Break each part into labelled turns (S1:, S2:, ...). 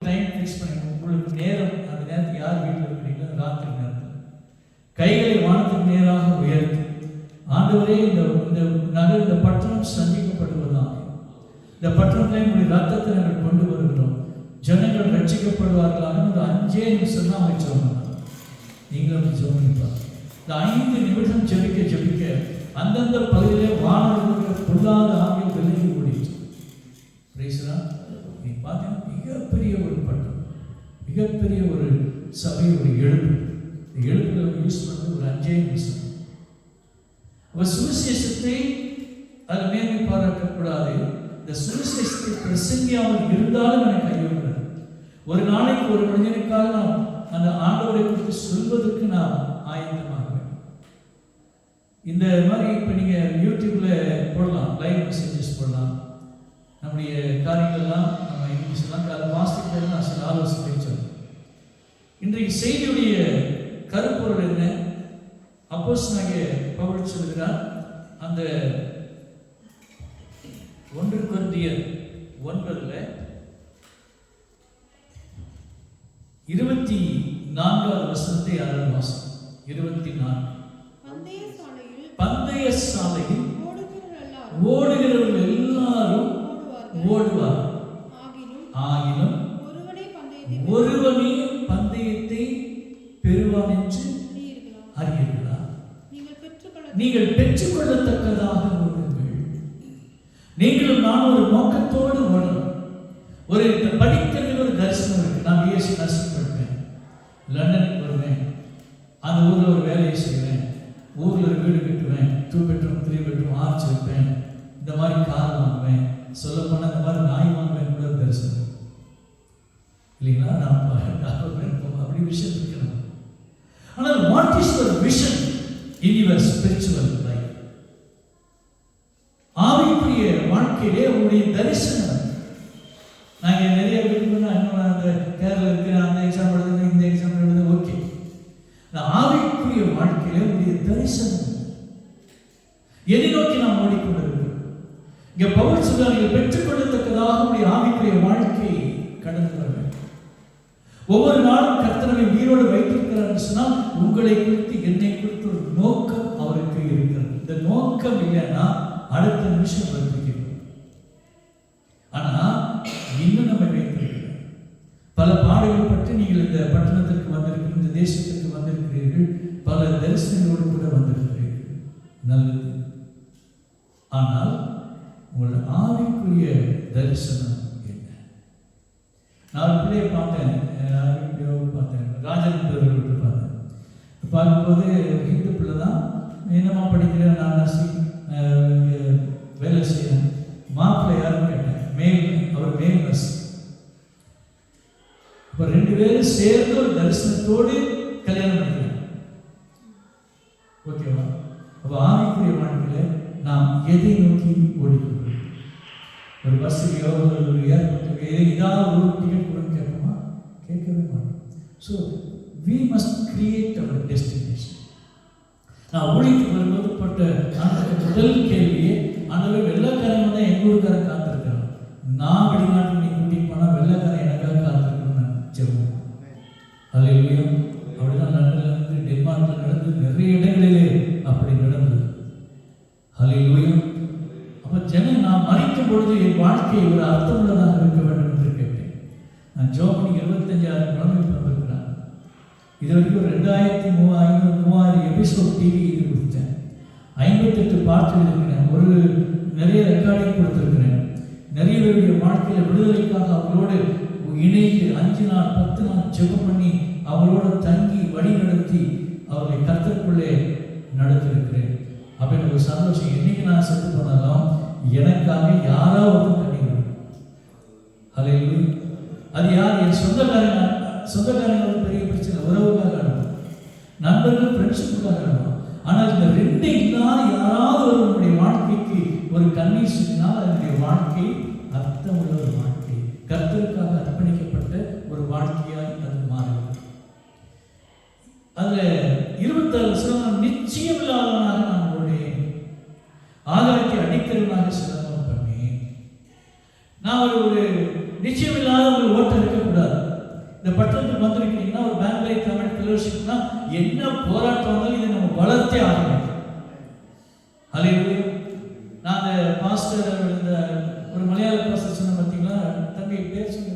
S1: Time fix பண்ணி உங்களுக்கு நேரம், அந்த நேரத்துக்கு யார் வீட்டில் இருக்கிறீங்களோ ராத்திரி நேரத்தில் கைகளை வானத்துக்கு நேராக உயர்த்தி, ஆண்டவரே இந்த நகர், இந்த பட்டணம் சந்திக்கப்படுவதாக, இந்த பட்டணத்தை உடைய ரத்தத்தை நாங்கள் கொண்டு வருகிறோம், ஜனங்கள் ரட்சிக்கப்படுவார்களாக ஒரு 5 நிமிஷம் தான் அவங்க சொன்னாங்க. நீங்களும் ஜெபிப்பாங்க. இந்த 5 நிமிஷம் ஜெபிக்க அந்தந்த பகுதியிலே வானவர்கள் பொல்லாத ஆவியில் விலகி ஓடிச்சு. நீ பார்த்தீங்கன்னா மிகப்பெரிய ஒரு பட்டம், மிகப்பெரிய ஒரு சபை, ஒரு எழுப்பு. இந்த எழுப்புல யூஸ் பண்ணது ஒரு 5 நிமிஷம். அப்போ சுவிசேஷத்தை அது மேன்மை பாராட்டக்கூடாது. இந்த சுவிசேஷத்தை பிரசங்கியாமல் இருந்தாலும் எனக்கு கைவிடுறது. ஒரு நாளைக்கு ஒரு மனிதனுக்காக நான் அந்த ஆண்டவரை குறித்து சொல்வதற்கு நான் ஆயத்தமாகுவேன். இந்த மாதிரி இப்போ நீங்கள் யூடியூப்பில் போடலாம், லைவ் மெசேஜஸ் போடலாம். நம்முடைய காரியங்கள்லாம் நம்ம இங்கிலீஷ்லாம் வாசிக்கிறது நான் சில ஆலோசனை சொன்னேன். இன்றைக்கு செய்தியுடைய கருப்பொருள் என்ன? அப்போஸ்தலனாகிய பவுல் சொல்கிறார், அந்த 1 கொரிந்தியர் 9 24வது வசனத்தை யாராவது வாசிக்கும். 24. பந்தய சாலையில் ஓடுகிறவர்கள் எல்லாரும் ஓடுவார், ஆகிலும் ஒருவனே பந்தயத்தை பெறுவான் என்று அறியீர்களா? நீங்கள் பெற்றுக்கொள்ளத்தக்கதாக ஓடுங்கள். நீங்களும் நான் ஒரு நோக்கத்தோடு ஓடணும். ஒரு படிக்கிறது ஒரு தரிசனம் இருக்கு. நான் பிஎஸ்சி நர்சிங் படிப்பேன், லண்டனுக்கு வருவேன், அந்த ஊரில் ஒரு வேலையை செய்வேன், ஊரில் ஒரு வீடு கட்டுவேன், 2 bedroom 3 bedroom ஆர்ச் வைப்பேன், இந்த மாதிரி கார் வாங்குவேன், சொல்லப்போனால் இந்த மாதிரி நாய் வாங்குவேன் கூட தரிசனம் இல்லைங்களா? நான் அப்படி விஷயம் இருக்கணும். ஆனால் what is your vision in your spiritual life? ஆவிக்குரிய வாழ்க்கையிலே உங்களுடைய தரிசனம். நாங்கள் நிறைய பேருக்கு அந்த கேரளா இருக்கிற அந்த எக்ஸாம் எழுதுங்க, இந்த எக்ஸாம் எழுதுங்க, ஓகே. ஆவிக்குரிய வாழ்க்கையில உங்களுடைய தரிசனம் எதை நோக்கி நாம் ஓடிக்கொண்டிருக்கிறோம்? இங்கே பவுல் சொல்றார், நீங்கள் பெற்றுக்கொள்ளத்தக்கதாக உங்களுடைய ஆவிக்குரிய வாழ்க்கையை கடந்து வர வேண்டும். ஒவ்வொரு நாளும் கர்த்தரை உயிரோடு வைத்திருக்கிறார் என்று சொன்னால் உங்களை குறித்து, என்னை குறித்து ஒரு நோக்கம் அவருக்கு இருக்கிறது. இந்த நோக்கம் இல்லைன்னா அடுத்த நிமிஷம் வைத்திருக்கிறோம். ஆனா இன்னும் நம்ம வைத்திருக்கிறோம். பல பாடுகள் பற்றி நீங்கள் இந்த பட்டணத்திற்கு வந்திருக்கிறீர்கள், இந்த தேசத்திற்கு வந்திருக்கிறீர்கள், பல தரிசனங்களோடு கூட வந்திருக்கிறீர்கள், நல்லது. ஆனால் உங்களோட ஆவிக்குரிய தரிசனம் என்ன? நான் பிள்ளையை பார்த்தேன், ராஜன் பார்த்தேன். பார்க்கும்போது ஹிந்து பிள்ளை தான், என்னமா படிக்கிறேன், நான் நர்சிங் வேலை செய்யறேன். மாப்பிள்ளை யாருன்னு கேட்டேன், அவர் மேல் நர்ஸ். இப்போ 2 பேரும் சேர்ந்து ஒரு தரிசனத்தோடு கல்யாணம் பண்ணிக்கிறாங்க. ஓகேவா? அப்போ ஆவிக்குரிய வாழ்க்கையில் நாம் எதை நோக்கி ஓடிக்கொள்கிறோம்? ஒரு பஸ்ஸுலையோ ஒரு ஏர்போர்ட்டுக்கு ஏதாவது ஒரு டிக்கெட் கூட கேட்போமா? கேட்கவே மாட்டோம். So we must create our destination. நான் ஊழிக்கு வரும்போது பட்ட அந்த முதல் கேள்வியே, ஆண்டவரே வெள்ளைக்காரன் தான் எங்கள் ஊருக்காரன் காத்திருக்கிறான், நான் வெளிநாட்டுக்கு நீ கூட்டிட்டு போனால் வெள்ளைக்காரன் எனக்காக காத்திருக்கணும்னு நான் சொல்லுவேன். அல்லேலூயா. அப்படிதான் லண்டன்லேருந்து டென்மார்க்கில் நடந்து நிறைய இடங்களிலே அப்படி நடந்தது. அல்லேலூயா. அப்போ நான் மறிக்கும் பொழுது என் வாழ்க்கை ஒரு அர்த்தமுள்ளதாக இருக்க வேண்டும் என்று கேட்டேன். நான் ஜோபனிக்கு 25,000 குழந்தைகள் வந்திருக்கிறேன். இது வரைக்கும் 2,300 எபிசோட் டிவி இது கொடுத்தேன். 58 பாட்டு இருக்கிறேன். நிறைய ரெக்கார்டிங் கொடுத்துருக்கிறேன். நிறைய பேருடைய வாழ்க்கையில் விடுதலைக்காக அவங்களோடு இணைந்து 5 நாள் 10 நாள் ஜெபம் பண்ணி அவங்களோட தங்கி வழி நடத்தி அவர்களை கர்த்தருக்குள்ளே நடத்திருக்கிறேன். அப்போ எனக்கு ஒரு சந்தோஷம். என்னைக்கு நான் செத்து போனாலும் எனக்காக யாராவது கண்ணீர் வரும். அல்லேலூயா. அது யார்? என் சொந்தக்காரங்க பெரிய பிரச்சனை, உறவுக்காக அனுப்பும், நண்பர்கள் ஃப்ரெண்ட்ஷிப்புக்காக அனுப்பும். ஆனால் இந்த 2 இல்லாத யாராவது ஒருவருடைய வாழ்க்கைக்கு ஒரு கண்ணீர் சொன்னால் அதனுடைய வாழ்க்கை அர்த்தம் உள்ள ஒரு வாழ்க்கை, கர்த்தருக்காக அர்ப்பணிக்கப்பட்ட ஒரு வாழ்க்கையாய் அது மாறுகிறது. அதுல 26 நிச்சயம் இல்லாதவனாக நான் ஓடேன், ஆதாரத்தை அடிக்கிறவனாக சிரமம் பண்ணேன். நான் ஒரு நிச்சயம் இல்லாத ஒரு ஓட்டம் இருக்கக்கூடாது. இந்த பட்டணத்துக்கு வந்திருக்கீங்கன்னா ஒரு பேங்க்லை தமிழ் ஃபெலோஷிப்னா என்ன போராட்டம் வந்தாலும் இதை நம்ம வளர்த்தே ஆகணும். ஹல்லேலூயா. நான் அந்த பாஸ்டர் இந்த ஒரு மலையாள பாஸ்டர் சொன்ன பார்த்தீங்களா, தங்கை பேர் சொன்ன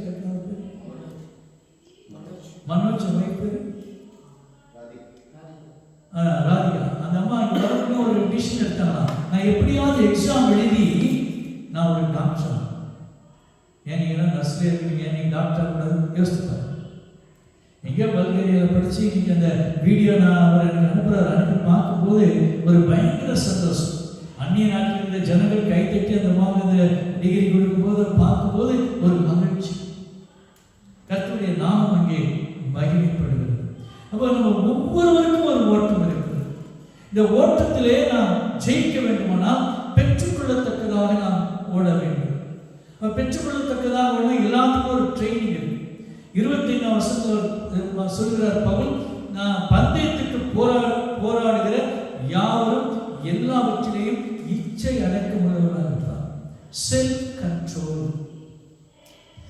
S1: மனோஜ் வைப்பு ராதிகா. அந்த அம்மா இங்கே வரணும் ஒரு டிசிஷன் எடுத்தாங்களா, நான் எப்படியாவது எக்ஸாம் எழுதி நான் ஒரு டாக்டர். ஏன் நீங்கள்லாம் நர்ஸ்லேயே இருக்கீங்க, நீங்கள் டாக்டர் கூட யோசிச்சுப்பாரு. எங்கேயோ பல்கேரியாவில் படித்து இன்னைக்கு அந்த வீடியோ நான் அவர் எனக்கு அனுப்பி பார்க்கும்போது ஒரு பயங்கர சந்தோஷம். அந்நிய நாட்டில் இருந்த ஜனங்கள் கைத்தட்டி அந்த அம்மாவுக்கு அந்த டிகிரி கொடுக்கும்போது பார்க்கும்போது ஒரு மகிழ்ச்சி. கர்த்தருடைய நாமம் அங்கே மகிமைப்படுகிறது. அப்போ நம்ம ஒவ்வொருவருக்கும் ஒரு ஓட்டம் இருக்கிறது. இந்த ஓட்டத்திலே நாம் ஜெயிக்க வேண்டுமானால் பெற்றுக்கொள்ளத்தக்கதாக நாம் ஓட வேண்டும். பெற்றுக்கொள்ளத்தக்கதாக ஓட எல்லாத்துக்கும் ஒரு ட்ரைனிங் இருக்கு. 25 வருஷத்தில் சொல்கிறார் பவுல், நான் பந்தயத்துக்கு போராடுகிற யாவரும் எல்லாவற்றிலையும் இச்சை அடக்க முடியவராக இருப்பார். Self control.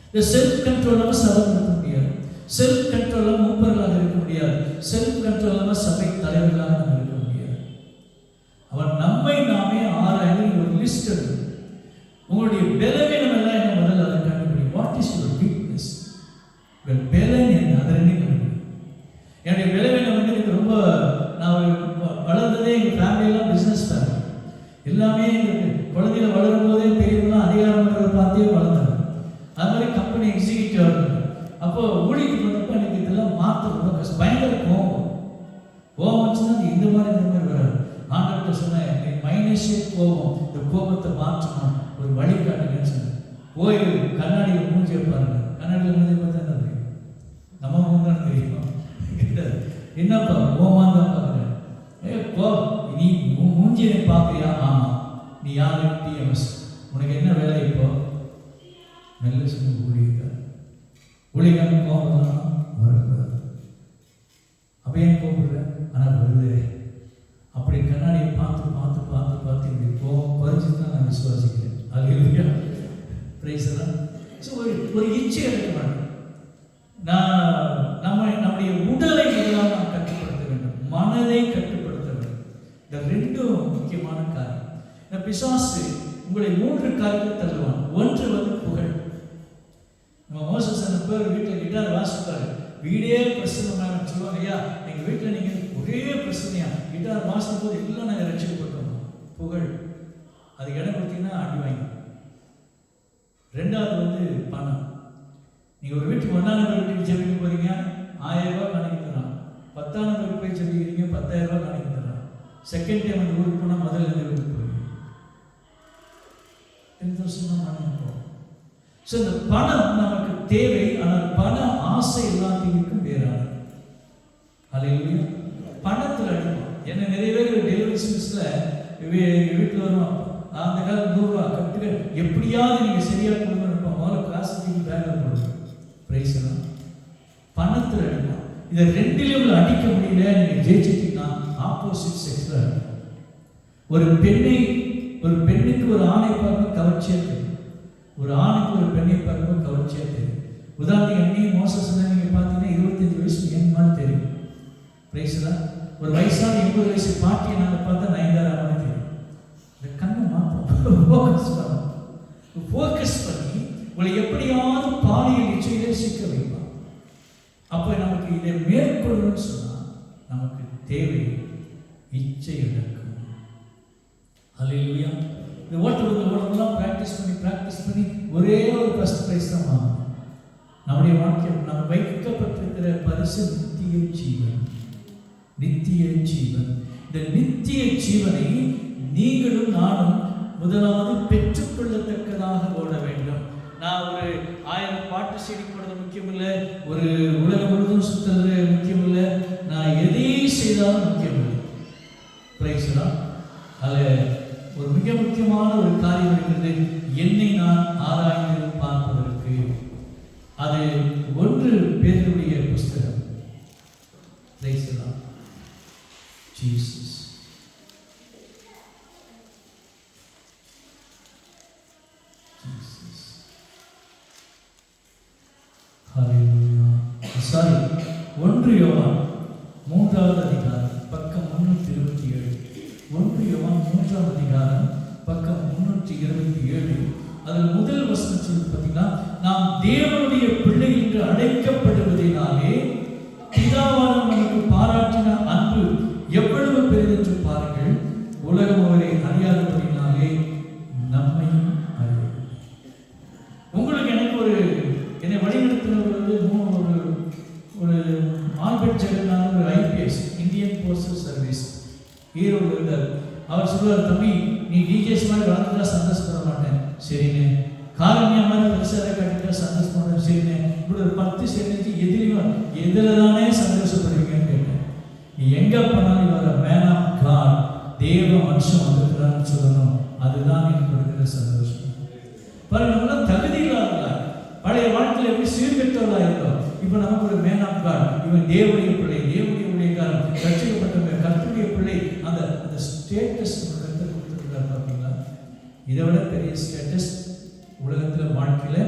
S1: இந்த செல்ஃப் கண்ட்ரோல் நம்ம சபை நடத்த முடியாது. செல்ஃப் கண்ட்ரோல் மூப்பர்களாக இருக்க முடியாது. செல்ஃப் கண்ட்ரோல் நம்ம சபை தலைவர்களாக நம்ம இருக்க முடியாது. அவன் நம்மை நாமே ஆராய்ந்து ஒரு லிஸ்ட் எடுக்கும். உங்களுடைய பலவீனம் எல்லாம் என்ன முதல்ல அதை கண்டுபிடி. What is your weakness? பலன் என்ன அதை கண்டுபிடி. என்னுடைய பலவீனம் வந்து எனக்கு ரொம்ப, நான் வளர்ந்ததே எங்கள் ஃபேமிலியெல்லாம் பிஸ்னஸ் ஃபேமிலி. எல்லாமே எங்களுக்கு குழந்தைகள் வளரும் போதே பெரியவங்களாம் அதிகாரம் பண்ணுறதை பார்த்தே வளர்ந்தாங்க. அது மாதிரி கம்பெனி எக்ஸிக்யூட்டிவ் ஆகும். அப்போ ஊழியத்துக்கு வந்தப்போ எனக்கு இதெல்லாம் மாற்ற ரொம்ப கஷ்டம். பயங்கர கோபம் வச்சுன்னா நீ இந்த மாதிரி வராது. ஆண்டவர்கிட்ட சொன்னேன், நீ மைனஸே கோபம், இந்த கோபத்தை மாற்றணும், ஒரு வழிகாட்டுங்கன்னு சொன்னேன். போய் கண்ணாடியில் மூஞ்சியை பாருங்க. கண்ணாடியில் மூஞ்சியை பார்த்தா என்ன தெரியும்? நம்ம மூந்தான் தெரியுமா? என்னப்பா கோபமாக தான் பார்க்குறேன். நீ மூஞ்சியை பார்க்குறியா? ஆமாம். நீ யாரு? டிஎம்எஸ். உனக்கு என்ன வேலை இப்போ? நல்ல சொல்லி ஊழியக்காரன் கோபம் தான் வரக்கூடாது. அப்போ ஏன் கோபப்படுறேன்? ஆனால் வருது. அப்படி கண்ணாடியை பார்த்து பார்த்து பார்த்து பார்த்து இப்படி கோபம் குறைச்சி தான் நான் விசுவாசிக்கிறேன். அது இல்லையா? பிரைஸ் எல்லாம். ஸோ ஒரு இச்சை எடுக்க மாட்டேன். நம்முடைய உடலை எல்லாம் நாம் கட்டுப்படுத்த வேண்டும், மனதை கட்டுப்படுத்த வேண்டும். இந்த ரெண்டும் முக்கியமான காரியம். இந்த பிசாசு உங்களை 3 காரியத்தை தள்ளுவான். ஒன்று வந்து புகழ். நம்ம மோசஸ் அந்த பேர் வீட்டில் கிட்டார் வாசிப்பாரு, வீடே பிரசன்னமாக சொல்லுவாங்க. ஐயா எங்கள் வீட்டில் நீங்கள் ஒரே பிரச்சனையா கிட்டார் வாசிக்கும் போது எல்லாம் நாங்கள் ரசிக்கப்பட்டோம். புகழ். அதுக்கு இடம் கொடுத்தீங்கன்னா அடி வாங்கி. 2வது வந்து பணம். நீங்கள் ஒரு வீட்டுக்கு 1ஆம் நம்பர் வீட்டுக்கு ஜெபிக்க போகிறீங்க, 1000 ரூபா கணக்கு தரான். 10ஆம் நம்பருக்கு போய் ஜெபிக்கிறீங்க, 10,000 ரூபா கணக்கு தரான். செகண்ட் டைம் அந்த ஊருக்கு போனால் முதல்ல இருந்து வீட்டுக்கு போகிறீங்க 10,000 தான் பணம் போகும். ஸோ இந்த பணம் நமக்கு தேவை. ஆனால் பண ஆசை எல்லாத்தையும் வேறாது. அல்லேலூயா. பணத்தில் அடிப்போம். ஏன்னா நிறைய பேர் டெலிவரி சர்வீஸில் வீட்டில் வருவோம், அந்த காலத்தில் 100 ரூபா கட்டுக்க எப்படியாவது நீங்கள் சரியாக கொடுக்கணும் இருப்போம். முதல்ல காசு தூக்கி பேக்கில் போடுவோம். பிரைஸ் எல்லாம் பணத்தில் அடிப்போம். இதை 2 அடிக்க முடியல, நீங்கள் ஜெயிச்சிட்டீங்கன்னா ஆப்போசிட் செக்ஸில் அடிப்போம். ஒரு பெண்ணுக்கு ஒரு ஆணை பார்க்க கவர்ச்சியாக தெரியும், ஒரு ஆணுக்கு ஒரு பெண்ணை பார்க்கும்போது கவர்ச்சியாக தெரியும். உதாரணத்துக்கு என்னையும் மோசஸ் நீங்கள் பார்த்தீங்கன்னா 25 வயசு என் மாதிரி தெரியும். பிரைஸ்லாம் ஒரு வயசான 80 வயசு பாட்டியை நாங்கள் பார்த்தா 9,000 மாதிரி தெரியும். இந்த கண்ணை மாற்றோம், ஃபோக்கஸ் பண்ணி உங்களை எப்படியாவது பாலியல் இச்சையிலே சிக்க வைப்பான். அப்போ நமக்கு இதை மேற்கொள்ளணும்னு சொன்னால் நமக்கு தேவை இச்சை அடக்கம். அல்லேலூயா. இந்த ஓட்டெல்லாம் ப்ராக்டிஸ் பண்ணி ஒரே ஒரு ஃபர்ஸ்ட் ப்ரைஸ் தான் வாங்கணும். நம்முடைய வாழ்க்கையில் நாம் வைக்கப்பட்டிருக்கிற பரிசு நித்திய ஜீவன். நித்திய ஜீவன். இந்த நித்திய ஜீவனை நீங்களும் நானும் முதலாவது பெற்றுக்கொள்ளத்தக்கதாக ஓட வேண்டும். நான் ஒரு 1000 பாட்டு செடி போடுறது முக்கியம் இல்லை, ஒரு உலகம் முழுவதும் சுற்றுறது முக்கியம் இல்லை, நான் எதை செய்தாலும் முக்கியம் இல்லை. பிரைஸ்லாம் அதில் ஒரு மிக முக்கியமான ஒரு காரியம் இருக்கிறது, என்னை நான் ஆராய்ந்து பார்ப்பதற்கு. அது 1 பேதுருவுடைய புஸ்தகம். பிரைஸ்லாம் ஜீசஸ். ஹல்லேலூயா. 1 யோவான் 3வது அதிகாரம் பக்கம் 327. 1 யோவான் 3ஆம் அதிகாரம் பக்கம் 327. அதில் முதல் வசனம் சொல்லி பார்த்தீங்கன்னா, நாம் தேவனுடைய பிள்ளை என்று அழைக்கப்படுவதினாலே பிதாவானவர் நமக்கு பாராட்டின அன்பு எவ்வளவு பெரிதென்று பாருங்கள். உலகம் அவரை அறியாதபடினாலே நம்மையும் அறியும். உங்களுக்கு எனக்கு என்னை வழிநடத்தினவர் ஒரு ஆல்பர்ட் ஜெகநாதன், ஒரு IPS, Indian postal service, Erode இருந்தார். அவர் சொல்லுவார், தம்பி நீ டிஜேஸ் மாதிரி வளர்ந்துட்டா சந்தோஷப்பட மாட்டேன். சரிங்க. காரணியா மாதிரி பெருசாக காட்டிட்டா சந்தோஷப்பட. சரிங்க. இப்படி ஒரு 10 சேர்ந்து எதிரியும் எதில் தானே சந்தோஷப்படுவீங்கன்னு கேட்டேன். நீ எங்கே போனாலும் வர மேன் ஆஃப் காட், தேவ மனுஷன் வந்திருக்கிறான்னு சொல்லணும். அதுதான் எனக்கு கொடுக்குற சந்தோஷம். பாருங்க, நம்மளாம் தகுதி இல்லாதா, பழைய வாழ்க்கையில் எப்படி சீர்கெட்டவர்களாக இருந்தோம். இப்போ நமக்கு ஒரு மேன் ஆஃப் காட், இவன் தேவனுடைய பிள்ளை, தேவனுடைய ஊழியக்காரன், ரட்சிக்கப்பட்டவங்க, கர்த்தருடைய பிள்ளை, அந்த ஸ்டேட்டஸ் கர்த்தர் கொடுத்துருக்கிறார். பார்த்தீங்களா? இதை விட பெரிய ஸ்டேட்டஸ் உலகத்தில் வாழ்க்கையில்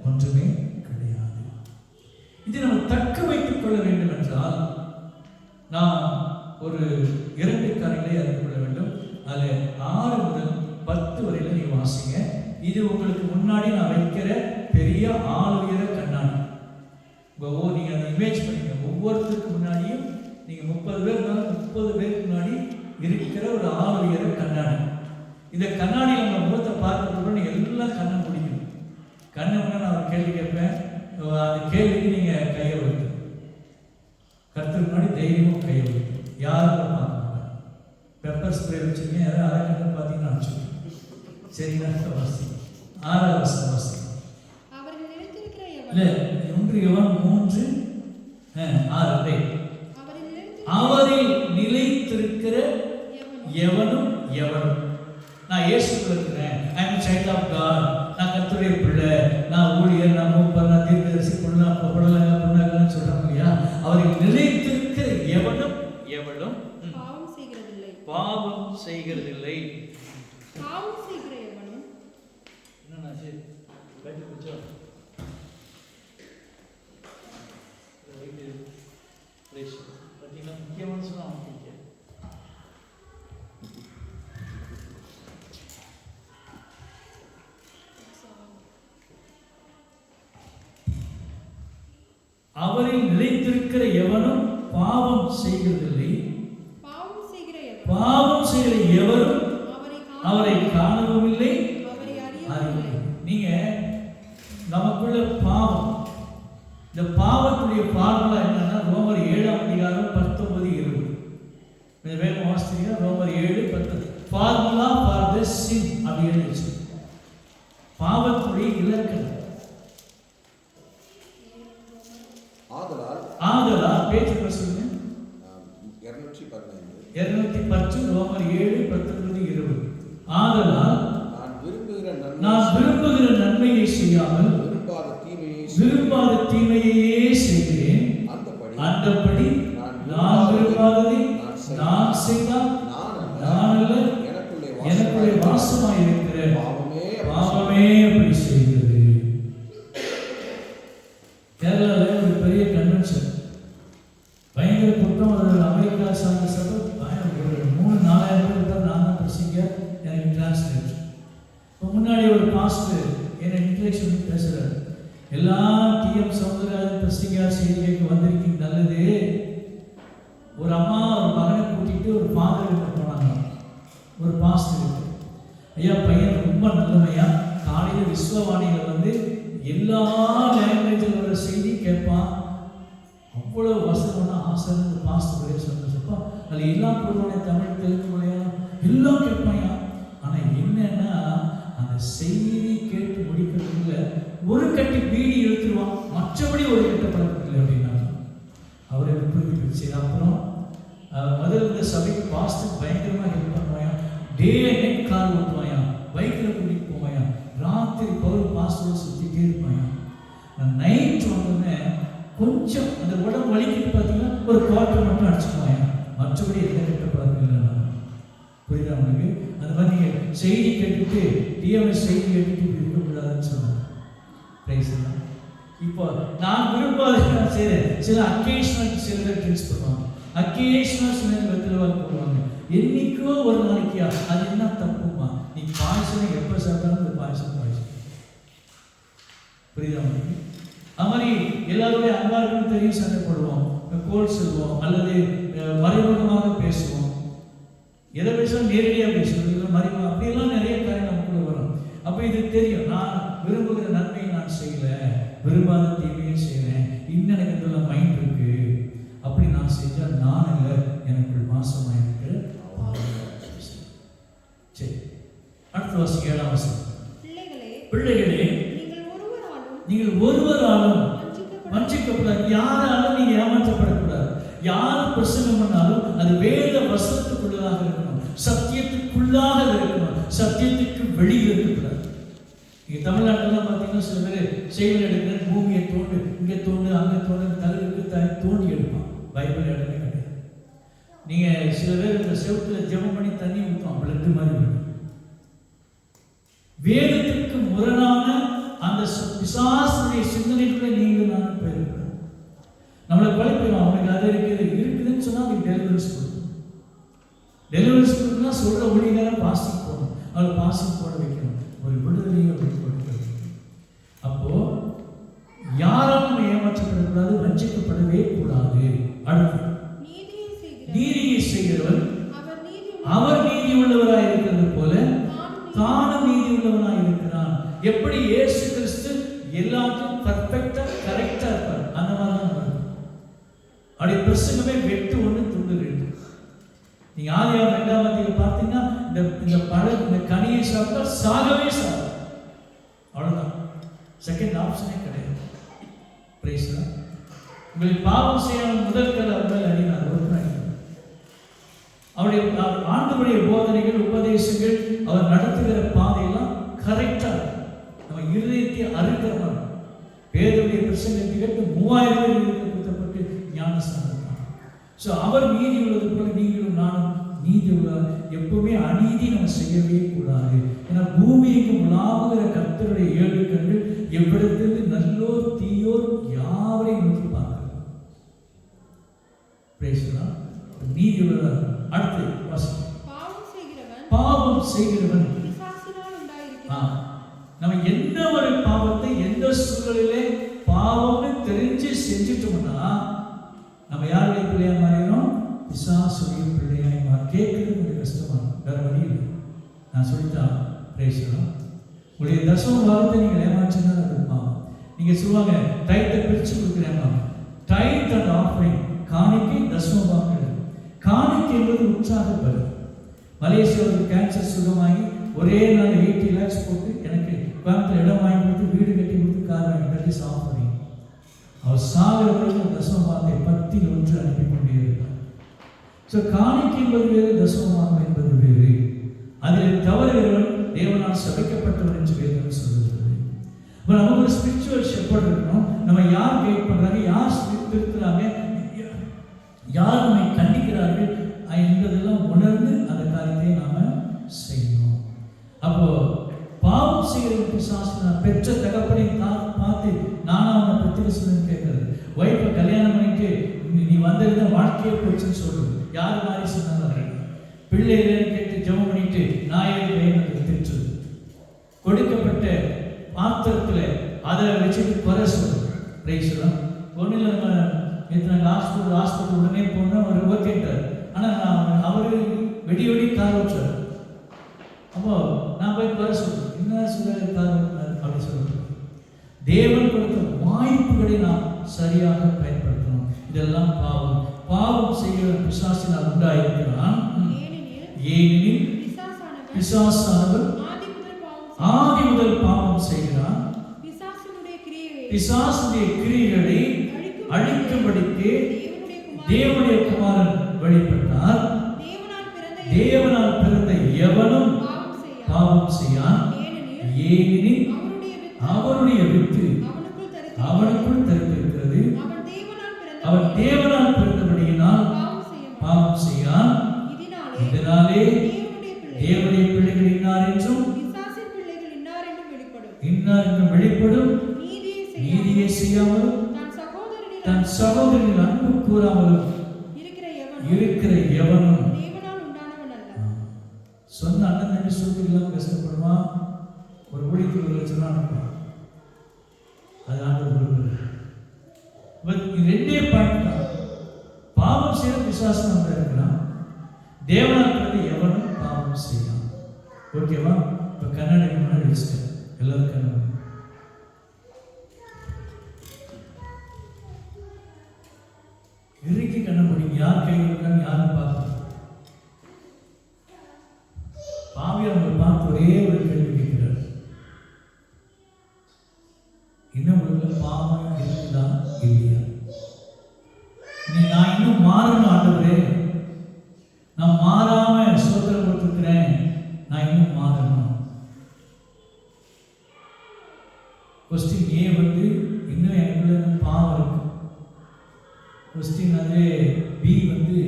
S1: ஒன்றுமே கிடையாது. இதை நம்ம தக்க வைத்துக் கொள்ள வேண்டும் என்றால் நாம் ஒரு 2 காரியங்களை அறிந்து கொள்ள வேண்டும். அதில் 6 முதல் 10 வரையில் நீங்கள் வாசிங்க. இது உங்களுக்கு முன்னாடி நான் வைக்கிற பெரிய ஆளுயர கண்ணாடி. நீங்கள் அதை இமேஜ் பண்ணிக்க. ஒவ்வொருத்தருக்கு முன்னாடியும் நீங்கள் 30 பேர் இருந்தாலும் 30 பேருக்கு முன்னாடி இருக்கிற ஒரு ஆளுயர கண்ணாடி. இந்த கண்ணாடி நம்ம முகத்தை பார்க்கறதுக்கு எல்லாம் கண்ணை முடிக்கணும். கண்ணை முன்னாடி நான் ஒரு கேள்வி கேட்பேன். அந்த கேள்விக்கு நீங்கள் கையை வைக்கணும். கருத்துக்கு முன்னாடி தைரியமும் கையை வைக்கணும். யாரும் பார்க்க மாட்டாங்க. பெப்பர் ஸ்ப்ரே வச்சுருக்கேன். யாரும் அரைக்கணும் பார்த்தீங்கன்னா அனுப்பிச்சு. சரிங்களா? வாசி 6வது வசனம் வாசி. இல்லை, 1 யோவான் 3:6. அவரில் நிலைத்திருக்கிற எவனும் எவனும். நான் இயேசுக்குள்ள இருக்கிறேன். ஐ அம் சைல்ட் ஆஃப் காட். நான் கர்த்தருடைய பிள்ளை, நான் ஊழியர், நான் மூப்பர், நான் தீர்க்கதரிசி, புண்ணாகன்னு சொல்றாங்க இல்லையா? அவரில் நிலைத்திருக்கிற எவனும் எவனும் பாவம் செய்கிறதில்லை.
S2: பாவம் செய்கிற எவனும்
S1: என்னன்னாச்சு? பேட்டி குச்சோ பார்த்தீங்கன்னா முக்கியமான சொன்னா அவன் அவரில் நிலைத்திருக்கிற எவனும் பாவம் செய்கிறதில்லை. பாவம் செய்கிற எவரும் அவரை காணவும் இல்லை, அறியவும். நீங்க நமக்குள்ள பாவம், இந்த பாவத்துடைய ஃபார்முலா என்னன்னா ரோமர் 7ஆம் அதிகாரம் 19-20. வேகம் வாசித்தீங்கன்னா ரோமர் 7:10. ஃபார்முலா ஃபார் தி சின் அப்படின்னு வச்சு பாவத்துடைய இலக்கணம். ஆதலால் பேச்சு சொல்லுங்க. 210 ரோமர் 7:19-20. ஆதலால் நான் விரும்புகிற நன்மையை செய்யாமல் விரும்பாத தீமையையே செய்கிறேன். அந்தபடி நான் விரும்பாததை நான் செய்தால் நான் அல்ல, எனக்குள்ளே வாசமாய் இருக்கிற பாவமே அப்படி செய்கிறது. கேரளாவில் ஒரு பெரிய கன்வென்ஷன், பயங்கர கூட்டம். ஒரு அமெரிக்கா சார்ந்த சபை, ஒரு 3-4 பேர் நான் தான் பிரசிங்கர், எனக்கு டிரான்ஸ்லேட். இப்போ முன்னாடி ஒரு பாஸ்டர் என்னை இன்ட்ரடக்ஷன் பேசுகிறார். எல்லா டிஎம் சௌந்தரராஜன் பிரசிங்கர் செய்தி கேட்க வந்திருக்கீங்க, நல்லது. ஒரு அம்மா ஒரு மகனை கூட்டிகிட்டு ஒரு ஃபாதர் கிட்ட போனாங்க, ஒரு பாஸ்டர். ஐயா பையன் ரொம்ப நல்லமையா, காலையில் விஸ்வவாணியில் வந்து எல்லா லாங்குவேஜில் வர செய்தி கேட்பான், அவ்வளோ வசனம்னா ஆசைன்னு பாஸ்டர் சொன்னப்பா. அதில் எல்லாம் பொருளுடைய தமிழ், தெலுங்கு, மலையாளம் எல்லாம் கேட்பாயா. ஆனால் என்னன்னா அந்த செய்தி கேட்டு முடிக்கிறதுல ஒரு கட்டி பீடி எழுத்துருவான், மற்றபடி ஒரு கட்ட பழக்கத்தில் அப்படின்னா அவரை புரிஞ்சுக்கிச்சு. அப்புறம் முதல்ல இந்த சபைக்கு பாஸ்டர் பயங்கரமாக ஹெல்ப் பண்ணுவாயா, டே அண்ட் நைட் கார் ஓட்டுவாயா, பைக்கில் கூட்டிகிட்டு போவாயா, ராத்திரி பவுல் பாஸ்டரோட சுற்றிட்டே இருப்பாயா. நைட் வந்தோடனே கொஞ்சம் அந்த உடம்பு வலிக்கிட்டு பார்த்தீங்கன்னா ஒரு குவார்டர் மட்டும் அடிச்சுக்குவாயா, மற்றபடி எந்த கெட்ட பழக்கம் இல்லைன்னா. புரியுதா உங்களுக்கு? அந்த மாதிரி நீங்கள் செய்தி கேட்டுட்டு டிஎம்எஸ் செய்தி கேட்டுட்டு இப்படி இருக்கக்கூடாதுன்னு சொன்னாங்க. பிரைஸ் எல்லாம் இப்போ நான் விரும்பாத நான் செய்கிறேன். சில அக்கேஷனல் சில பேர் ட்ரிங்க்ஸ் பண்ணுவாங்க, அக்கேஷனல் சில வெத்திரவாக போடுவாங்க. என்னைக்கோ ஒரு நாளைக்கு அது என்ன தப்புமா? நீ பாயசனை எப்போ சாப்பிட்டாலும் இந்த பாயசம் புரியுதா உங்களுக்கு? அது மாதிரி எல்லாருடைய அன்பாருக்கும் தெரியும், சண்டை போடுவோம், கோல் சொல்லுவோம், அல்லது மறைமுகமாக பேசுவோம். எதை பேசுவோம்? நேரடியாக பேசுவோம், மறைமுகம், அப்படியெல்லாம் நிறைய காரியம் நமக்குள்ள வரும். அப்போ இது தெரியும், நான் விரும்புகிற நன்மையை நான் செய்யலை, விரும்பாத தீமையை செய்கிறேன், இன்னும் எனக்கு இதில் மைண்ட் இருக்கு. அப்படி நான் செஞ்சால் நான் இல்லை, எனக்குள் மாசமாக இருக்கிற. சரி, அடுத்த வருஷம் 7ஆம் வசனம். பிள்ளைகளே நீங்கள் ஒருவராலும் வஞ்சிக்கப்படாது. யாராலும் நீங்க ஏமாற்றப்படக்கூடாது. யார் பிரசங்கம் பண்ணாலும் அது வேத வசனத்துக்குள்ளதாக இருக்கணும், சத்தியத்துக்குள்ளாக இருக்கணும், சத்தியத்துக்கு வெளியில் இருக்கக்கூடாது. இங்கே தமிழ்நாட்டிலாம் பார்த்தீங்கன்னா சில பேர் செய்வல் எடுக்கிற பூமியை தோண்டு, இங்கே தோண்டு, அங்கே தோண்டு, தலைவருக்கு தோண்டி எடுப்பான். பைபிள் இடமே கிடையாது. நீங்கள் சில பேர் இந்த செவத்தில் ஜெபம் பண்ணி தண்ணி ஊற்றுவான், பிளட்டு மாதிரி. வேதத்துக்கு முரணான அந்த பிசாசுடைய சிந்தனைக்குள்ள நீங்கள் நான் போயிருக்கிறோம். நம்மளை குழப்பிடும். அவனுக்கு அது இருக்குதுன்னு சொன்னால் அதுக்கு டெலிவரன்ஸ் கொடுக்கணும். டெலிவரன்ஸ் கொடுக்கணும்னா சொல்கிற ஒளிகாரம் பாசிங் போடணும், அவளை பாசிங் போட வைக்கணும், ஒரு விடுதலையை அவளுக்கு கொடுக்க வைக்கணும். அப்போது யாராலும் நம்ம ஏமாற்றப்படக்கூடாது, வஞ்சிக்கப்படவே கூடாது. அடுத்து நீதியை செய்கிறவன் அவர் நீதி உள்ளவராக இருக்கிறது போல தானும் நீதி உள்ளவனாக இருக்கிறான். எப்படி இயேசு கிறிஸ்து எல்லாத்தையும் பர்ஃபெக்டா கரெக்டா இருப்பார், அந்த மாதிரி தான் இருக்கும். அப்படி பிரசங்கமே வெட்டு ஒன்று துண்டு ரெண்டு. நீங்க ஆதியாகமம் 2ஆம் அதிகாரம் பார்த்தீங்கன்னா இந்த கனியை சாப்பிட்டா சாகவே சாகும், அவ்வளவுதான். செகண்ட் ஆப்ஷனே கிடையாது. Praise lord. உங்களுக்கு பாவம் செய்ய முதல் கல் அவர் மேல் அடினார், ஒரு நாள் அவருடைய ஆண்டவருடைய போதனைகள், உபதேசங்கள், அவர் நடத்துகிற பாதையெல்லாம் கரெக்டா நம்ம இருதயத்தை அறுக்கிறோம். பேருடைய பிரசங்கத்தை கேட்டு 3000 பேர் கொடுக்கப்பட்டு ஞானஸ்தானம். ஸோ அவர் நீதி உள்ளது போல நீங்களும் நானும் நீதி உள்ள. எப்பவுமே அநீதி நம்ம செய்யவே கூடாது. ஏன்னா பூமிக்கு உலாவுகிற கர்த்தருடைய 7 கண்கள் எவ்விடத்திலிருந்து நல்லோர் தீயோர் யாவரையும் நோக்கி பார்க்கிறோம். பேசலாம் நீதி உள்ளதா. அடுத்து பாவம் செய்கிறவன் நம்ம என்ன ஒரு பாவத்தை எந்த சூழலிலே பாவம்னு தெரிஞ்சு செஞ்சுட்டோம்னா நம்ம யாருடைய பிள்ளையா மாறிடும்? பிசாசுடைய பிள்ளையாய் மாறி. கேட்கறது கொஞ்சம் கஷ்டமா, வேற வழி இல்லை. நான் சொல்லிட்டேன் பேசலாம். உங்களுடைய தசம வாரத்தை நீங்கள் ஏமாற்றினா அது பாவம். நீங்க சொல்லுவாங்க டைத்தை பிரிச்சு கொடுக்குறேன். டைத் அண்ட் ஆஃபரிங், காணிக்கை தசம வாங்க. காணிக்கை என்பது உற்சாகப்படும். மலேசியாவுக்கு கேன்சர் சுகமாகி ஒரே நாள் 80 lakhs போட்டு எனக்கு கோயம்புத்தூர் இடம் வாங்கி கொடுத்து, வீடு கட்டி கொடுத்து, கார் வாங்கி கட்டி சாப்பிடுறீங்க. அவர் சாகிற வரைக்கும் தசமபாகத்தை 10ல் 1 அனுப்பி கொண்டே இருக்கிறார். ஸோ காணிக்கை என்பது வேறு, தசமபாகம் என்பது வேறு. அதில் தவறுகிறவன் தேவனால் சபிக்கப்பட்டவன் என்று வேதம் சொல்லுகிறது. இப்போ நமக்கு ஒரு ஸ்பிரிச்சுவல் ஷெப்பர்ட் இருக்கணும். நம்ம யார் கைட் பண்ணுறாங்க, யார் திருத்துறாங்க, யார் நம்மை கண்டிக்கிறார்கள் என்பதெல்லாம் உணர்ந்து அந்த காரியத்தை நாம செய்யணும். அப்போ பாவம் செய்கிற பிசாசு நான் பெற்ற தகப்பனை பார்த்து நானும் அவனை பற்றி சொல்லணும்னு கேட்கறது. ஒய்ஃபை கல்யாணம் பண்ணிட்டு நீ வந்திருந்த வாழ்க்கையே போச்சுன்னு சொல்றது. யார் மாதிரி சொன்னாங்க? பிள்ளைகள் கேட்டு ஜெபம் பண்ணிட்டு நாயை வேணும்னு திட்டுறது. கொடுக்கப்பட்ட பாத்திரத்தில் அதை வச்சுட்டு குறை சொல்றது. பிரைஸ்லாம் ஒன்றில் நம்ம ஹாஸ்பிட்டல் உடனே போனால் அவர் ஓகேட்டார். ஆனால் அவர் வெடி கார் ஓட்டுறார். அப்போ நான் போய் குறை சொல்றேன், என்ன சொல்ல கார் ஓட்டினார் அப்படி சொல்றது. தேவன் கொடுத்த வாய்ப்புகளை நாம் சரியாக பயன்படுத்தணும். இதெல்லாம் பாவம். பாவம் செய்கிற பிசாசினால் உண்டாயிருக்கிறான். ஏனெனில் பிசாசானவர் ஆதி முதல் பாவம் செய்கிறான். பிசாசுடைய கிரியைகளை அழிக்கும்படிக்கு தேவனுடைய குமாரன் வெளிப்பட்டார். தேவனால் பிறந்த எவனும் பாவம் செய்யான். ஏனெனில் அவருடைய வித்து அவனுக்குள் தரித்திருக்கிறது. அவன் தேவனால் பிறந்தபடியினால் பாவம் செய்யான். இதனாலே தேவனுடைய பிள்ளைகள் இன்னார் என்றும் வெளிப்படும். நீதியை செய்யாமலும் தன் சகோதரனில் அன்பு கூறாமலும் இருக்கிற எவனும் சொந்த அண்ணன் தம்பி சூழ்நிலாம் கஷ்டப்படுமா, ஒரு ஊழியத்தில் 1 லட்சம் ரூபா அனுப்புவான். அது ஆண்டவர் கொடுக்குறது. ரெண்டே பாயிண்ட் தான். பாவம் செய்ய விசுவாசம் நம்ம இருக்கிறான், தேவனாக்கிறது எவனும் பாவம் செய்யலாம். ஓகேவா? இப்போ கண்ணாடி முன்னாடி வச்சுட்டேன், எல்லாரும் கண்ணாடி இறுக்கி கண்ண முடியும். யார் கை கொடுக்குறான்னு யாரும் பார்க்கணும். பாவி அவங்க பார்த்து ஒரே ஒரு கேள்வி கேட்கிறார், இன்னும் உங்களுக்கு பாவம் இருக்குதா இல்லையா? நான் இன்னும் மாறணும் ஆண்டவரே, நான் மாறாம சோதனை கொடுத்துருக்கிறேன், நான் இன்னும் மாறணும். கொஸ்டின் ஏ வந்து இன்னும் எனக்குள்ள பாவம் இருக்கு. கொஸ்டின் அதே பி வந்து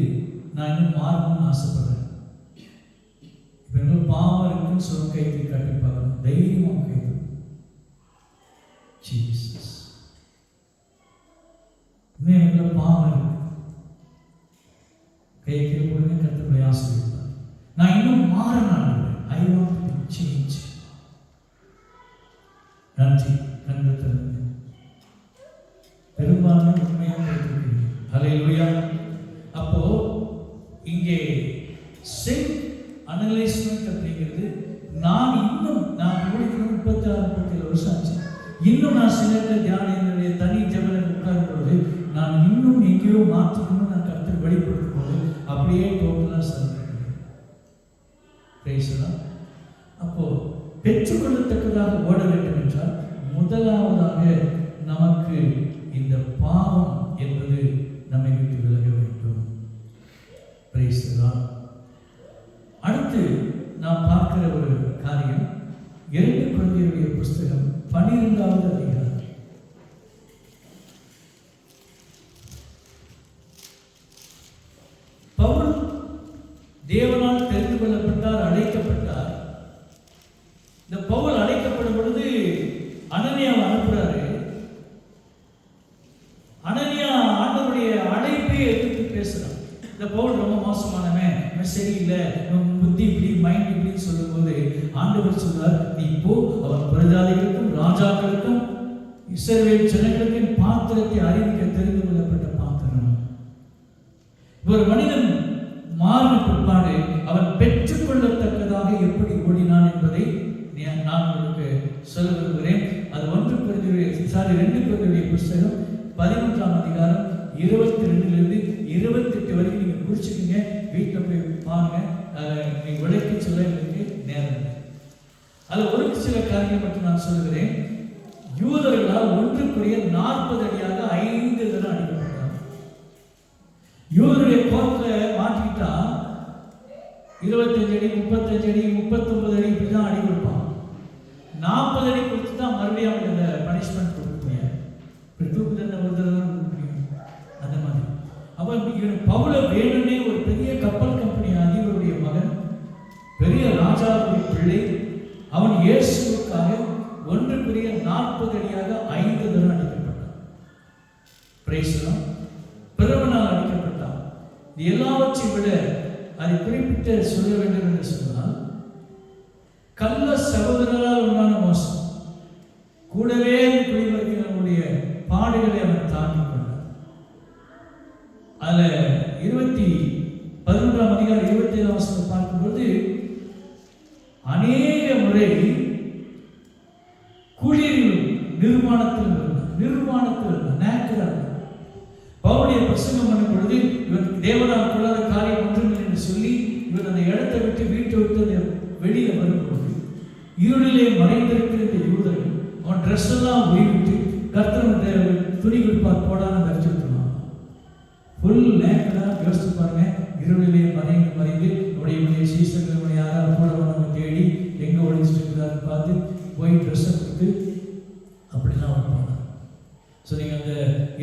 S1: நான் இன்னும் மாறணும்னு ஆசைப்படுறேன். இப்போ எனக்கு பாவம் இருக்குன்னு சொல்ல கைத்து காட்டி பார்க்கணும், தைரியமாக கைத்து. ஜீசஸ் இன்னும் எனக்குள்ள பாவம் இருக்கு, கைக்கு போடுங்க, கர்த்தரை ஆசீர்வதிப்பார். நான் இன்னும் மாறணும், ஐ வாண்ட் டு சேஞ்ச். நன்றி. கண்கள் பெரும்பான்மை உண்மையாக கேட்டிருக்கிறீங்க. ஹல்லேலூயா. அப்போ இங்கே செல்ஃப் அனலைஸ்மெண்ட் அப்படிங்கிறது, நான் முடிக்கணும் 36-37 வருஷம் ஆச்சு, இன்னும் நான் சிலருக்கு தியானம் என்னுடைய தனி ஜபத்தில் உட்காரும் பொழுது நான் இன்னும் எங்கேயோ மாற்றிக்கணும், நான் கருத்து வெளிப்படுத்தும் போது அப்படியே டோட்டலாக சொல்லிக்கிறேன். பேசலாம். அப்போ பெற்றுக்கொள்ளத்தக்கதாக ஓட வேண்டும் என்றால் முதலாவதாக நமக்கு இந்த பாவம் என்பது நம்மை விட்டு விலக வேண்டும். பேசலாம். அடுத்து நாம் பார்க்கிற ஒரு காரியம் 2 கொரிந்தியருடைய புஸ்தகம் 12வது அதிகாரம். பவுல் தேவனால் தெரிந்து கொள்ளப்பட்டார், அழைக்கப்பட்டார். இந்த பவுல் அழைக்கப்படும் பொழுது அனனியாவை அனுப்புறாரு. அனனியா ஆண்டவருடைய அழைப்பை எதிர்த்து பேசுறான். இந்த பவுல் ரொம்ப மோசமானவன், சரியில்லை, புத்தி இப்படி மைண்ட் இப்படின்னு சொல்லும்போது ஆண்டவர் சொல்றார், நீ இப்போ அவன் பிரஜாதிகளுக்கும் ராஜாக்களுக்கும் இஸ்ரவேல் ஜனங்களுக்கும் பாத்திரத்தை அறிவிக்க தெரிந்து கொள்ளப்பட்ட பாத்திரம். ஒரு மனிதன் மாறின பிற்பாடு அவன் பெற்றுக்கொள்ளத்தக்கதாக எப்படி ஓடினான் என்பதை நான் உங்களுக்கு சொல்ல விரும்புகிறேன். அது 2 கொரிந்தியருடைய புஸ்தகம் 11ஆம் அதிகாரம் 22லிருந்து 28 வரைக்கும் நீங்க குறிச்சுக்கீங்க, வீட்டில் போய் பாருங்க. நீங்க விளக்கி சொல்ல எனக்கு நேரம் இல்லை. அதில் ஒரு சில காரியங்கள் மட்டும் நான் சொல்லுகிறேன். யூதர்களால் 1 கொரிந்தியர் 40 அடியாக 5 தடவை அடிக்கப்பட்டார். யூதருடைய கோர்ட்டில் மாட்டிக்கிட்டா 25 அடி, 35 அடி, 39 அடி இப்படிதான் அடி கொடுப்பான். 40 அடி கொடுத்து தான் மறுபடியும் அவங்க அந்த பனிஷ்மெண்ட் கொடுக்க முடியாது. இப்படி தூக்கு தண்டனை ஒரு தடவை தான் கொடுக்க முடியும். அந்த மாதிரி அவன் பவுல வேணும்னே ஒரு பெரிய கப்பல் கம்பெனி அதிபருடைய மகன், பெரிய ராஜாவுடைய பிள்ளை, அவன் இயேசுவுக்காக 1 கொரிந்தியர் 40 அடியாக 5 தடவை அடிக்கப்பட்டான். பிரைஸ்லாம் பிறவனால் அடிக்கப்பட்டான். இது எல்லாவற்றையும் விட அதை குறிப்பிட்டு சொல்ல வேண்டும் என்று சொன்னால், கள்ள சகோதரரால் உண்டான மோசம், கூடவே குடிமக்களுடைய பாடுகளை அவன் தாங்கிக் கொண்டான். அதில் 11ஆம் அதிகாரம் 27ஆம் வசனம் பார்க்கும்போது அநேக முறை குளிரிலும் நிர்வாணத்தில் பவுலுடைய பிரசங்கம் பண்ணும் பொழுது இவன் தேவனால் கொள்ளாத காரியம் ஒன்றுமில்லை என்று சொல்லி இவன் அந்த இடத்தை விட்டு வீட்டை விட்டு வெளியே வரும்பொழுது இருளிலே மறைந்திருக்கிற இந்த யூதர்கள் அவன் ட்ரெஸ் எல்லாம் உயிர்விட்டு கர்த்தர் துணி கொடுப்பார் போடான்னு தரிச்சு விட்டுருவான். ஃபுல் நேக்கடாக யோசித்து பாருங்க. இருளிலே மறைந்து உடைய சீசர்களுடைய யாராவது கூட நம்ம தேடி எங்கே ஒழிச்சிட்டு இருக்கிறாருன்னு பார்த்து போய் ட்ரெஸ்ஸை கொடுத்து அப்படிலாம் அவன் போனான். ஸோ நீங்கள் அந்த